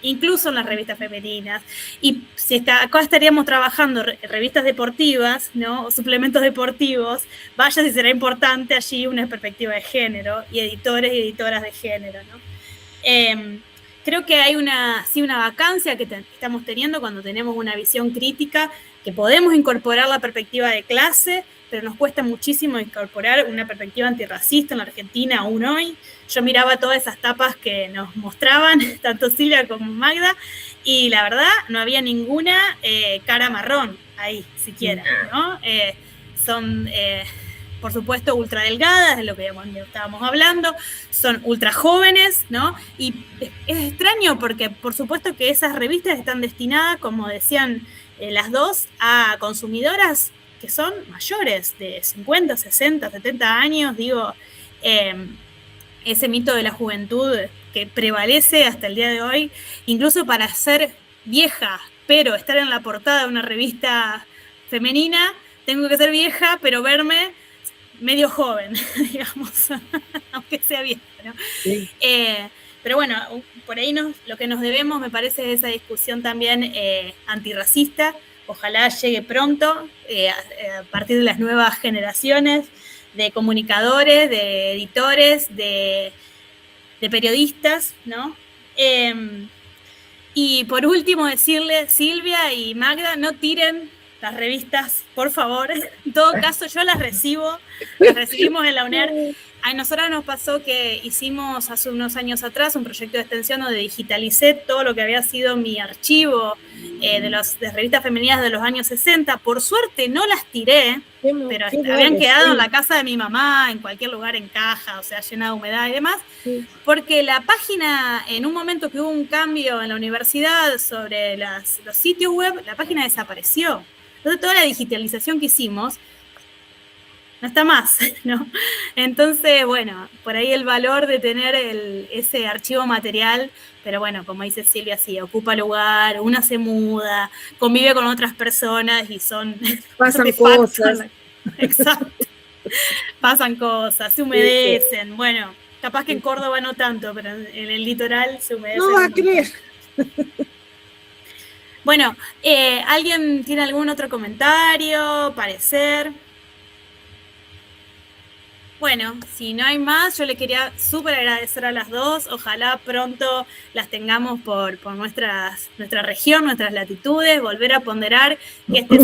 Speaker 1: incluso en las revistas femeninas. Y si acá estaríamos trabajando revistas deportivas, ¿no? O suplementos deportivos, vaya si será importante allí una perspectiva de género y editores y editoras de género, ¿no? Creo que hay una vacancia que estamos teniendo cuando tenemos una visión crítica, que podemos incorporar la perspectiva de clase, pero nos cuesta muchísimo incorporar una perspectiva antirracista en la Argentina aún hoy. Yo miraba todas esas tapas que nos mostraban, tanto Silvia como Magda, y la verdad no había ninguna cara marrón ahí, siquiera, ¿no? Son, por supuesto, ultra delgadas, de lo que estábamos hablando, son ultra jóvenes, ¿no? Y es extraño porque, por supuesto, que esas revistas están destinadas, como decían las dos, a consumidoras que son mayores, de 50, 60, 70 años, digo, ese mito de la juventud que prevalece hasta el día de hoy, incluso para ser vieja, pero estar en la portada de una revista femenina, tengo que ser vieja, pero verme medio joven, digamos, aunque sea vieja, ¿no? Sí. Pero bueno, por ahí lo que nos debemos, me parece, es esa discusión también antirracista. Ojalá llegue pronto, a partir de las nuevas generaciones de comunicadores, de editores, de periodistas, ¿no? Y por último decirle, Silvia y Magda, no tiren las revistas, por favor. En todo caso, yo las recibimos en la UNER. A nosotros nos pasó que hicimos hace unos años atrás un proyecto de extensión donde digitalicé todo lo que había sido mi archivo de revistas femeninas de los años 60. Por suerte no las tiré, pero habían quedado en la casa de mi mamá, en cualquier lugar en caja, o sea, llena de humedad y demás, porque la página, en un momento que hubo un cambio en la universidad sobre los sitios web, la página desapareció. Entonces toda la digitalización que hicimos no está más, ¿no? Entonces, bueno, por ahí el valor de tener ese archivo material, pero bueno, como dice Silvia, sí, ocupa lugar, una se muda, convive con otras personas y
Speaker 3: pasan cosas.
Speaker 1: Exacto. Pasan cosas, se humedecen. Bueno, capaz que en Córdoba no tanto, pero en el litoral se humedecen.
Speaker 3: No va a creer.
Speaker 1: Bueno, ¿alguien tiene algún otro comentario, parecer? Bueno, si no hay más, yo le quería súper agradecer a las dos. Ojalá pronto las tengamos por nuestra región, nuestras latitudes, volver a ponderar que este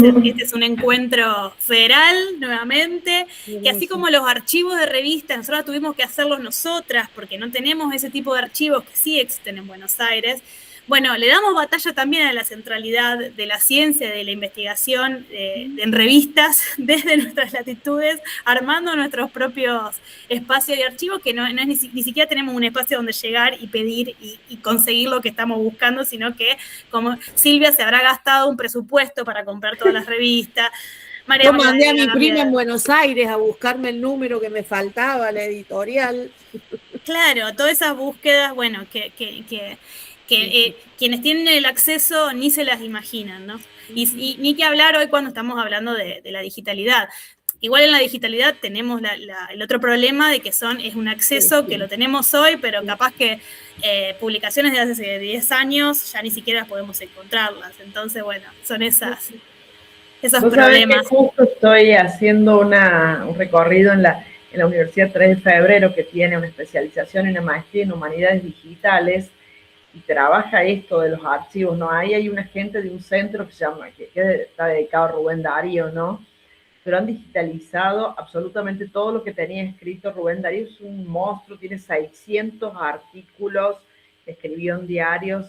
Speaker 1: es un encuentro federal nuevamente, que así como los archivos de revistas, nosotros tuvimos que hacerlos nosotras porque no tenemos ese tipo de archivos que sí existen en Buenos Aires. Bueno, le damos batalla también a la centralidad de la ciencia, de la investigación en revistas desde nuestras latitudes, armando nuestros propios espacios de archivos, que no es ni siquiera tenemos un espacio donde llegar y pedir y conseguir lo que estamos buscando, sino que, como Silvia, se habrá gastado un presupuesto para comprar todas las revistas.
Speaker 3: Yo mandé a mi prima en Buenos Aires a buscarme el número que me faltaba, la editorial.
Speaker 1: Claro, todas esas búsquedas, bueno, que quienes tienen el acceso ni se las imaginan, ¿no? Y ni que hablar hoy cuando estamos hablando de la digitalidad. Igual en la digitalidad tenemos el otro problema de que es un acceso que lo tenemos hoy, pero capaz que publicaciones de hace 10 años ya ni siquiera podemos encontrarlas. Entonces, bueno, son esos problemas.
Speaker 2: Justo estoy haciendo un recorrido en la Universidad 3 de Febrero, que tiene una especialización en una maestría en humanidades digitales, y trabaja esto de los archivos, ¿no? Ahí hay una gente de un centro que se llama, que está dedicado a Rubén Darío, ¿no? Pero han digitalizado absolutamente todo lo que tenía escrito Rubén Darío. Es un monstruo, tiene 600 artículos, escribió en diarios.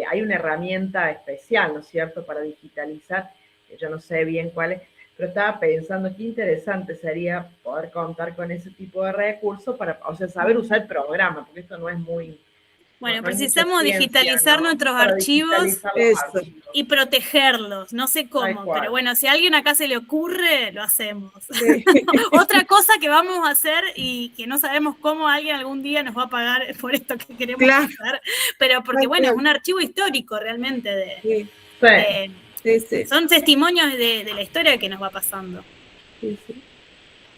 Speaker 2: Hay una herramienta especial, ¿no es cierto?, para digitalizar, que yo no sé bien cuál es, pero estaba pensando qué interesante sería poder contar con ese tipo de recursos para, o sea, saber usar el programa, porque esto no es muy...
Speaker 1: Bueno, precisamos digitalizar nuestros archivos y protegerlos, no sé cómo, pero bueno, si a alguien acá se le ocurre, lo hacemos. Sí. Otra cosa que vamos a hacer y que no sabemos cómo alguien algún día nos va a pagar por esto que queremos hacer, pero porque bueno, es un archivo histórico realmente son testimonios de la historia que nos va pasando.
Speaker 3: Sí, sí.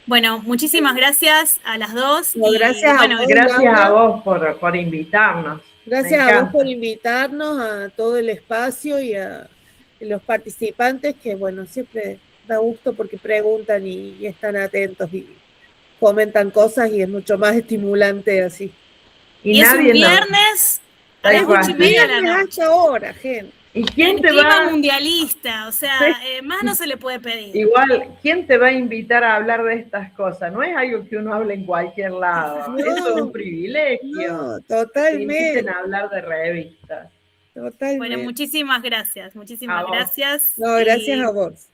Speaker 1: Bueno, muchísimas gracias a las dos.
Speaker 3: No,
Speaker 1: y,
Speaker 3: gracias a
Speaker 1: bueno,
Speaker 3: vos,
Speaker 2: Gracias
Speaker 3: Laura.
Speaker 2: a vos por invitarnos.
Speaker 3: Gracias
Speaker 2: Me
Speaker 3: a vos
Speaker 2: encanta.
Speaker 3: por invitarnos, a todo el espacio y a los participantes, que bueno, siempre da gusto porque preguntan y están atentos y comentan cosas y es mucho más estimulante así.
Speaker 1: y es un
Speaker 2: nadie nos...
Speaker 1: viernes a
Speaker 2: Tal
Speaker 1: las
Speaker 2: cual.
Speaker 1: 8:30 de la
Speaker 3: Viernes a
Speaker 1: noche.
Speaker 3: esta hora, gente.
Speaker 2: ¿Y quién
Speaker 1: En
Speaker 2: te
Speaker 1: clima
Speaker 2: va?
Speaker 1: mundialista, o sea,
Speaker 2: Sí.
Speaker 1: más no se le puede pedir.
Speaker 2: Igual, ¿quién te va a invitar a hablar de estas cosas? No es algo que uno hable en cualquier lado.
Speaker 3: No,
Speaker 2: Eso es un privilegio.
Speaker 3: No,
Speaker 2: Que te
Speaker 3: totalmente,
Speaker 2: inviten a hablar de revistas.
Speaker 1: Bueno,
Speaker 3: totalmente.
Speaker 1: muchísimas gracias, muchísimas
Speaker 2: A vos.
Speaker 1: gracias.
Speaker 3: No, gracias
Speaker 1: Y,
Speaker 3: a vos.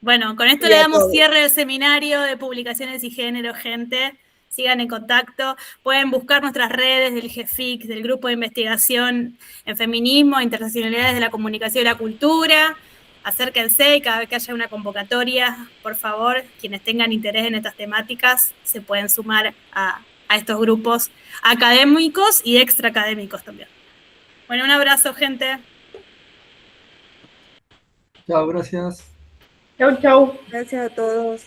Speaker 1: bueno, con esto
Speaker 3: Y
Speaker 1: le
Speaker 3: a
Speaker 1: damos
Speaker 3: todos.
Speaker 1: cierre al seminario de publicaciones y género, gente. Sigan en contacto. Pueden buscar nuestras redes del GEFIC, del Grupo de Investigación en Feminismo, Interseccionalidades de la Comunicación y la Cultura. Acérquense y cada vez que haya una convocatoria, por favor, quienes tengan interés en estas temáticas se pueden sumar a estos grupos académicos y extraacadémicos también. Bueno, un abrazo, gente.
Speaker 6: Chao, gracias.
Speaker 2: Chau, chau.
Speaker 3: Gracias a todos.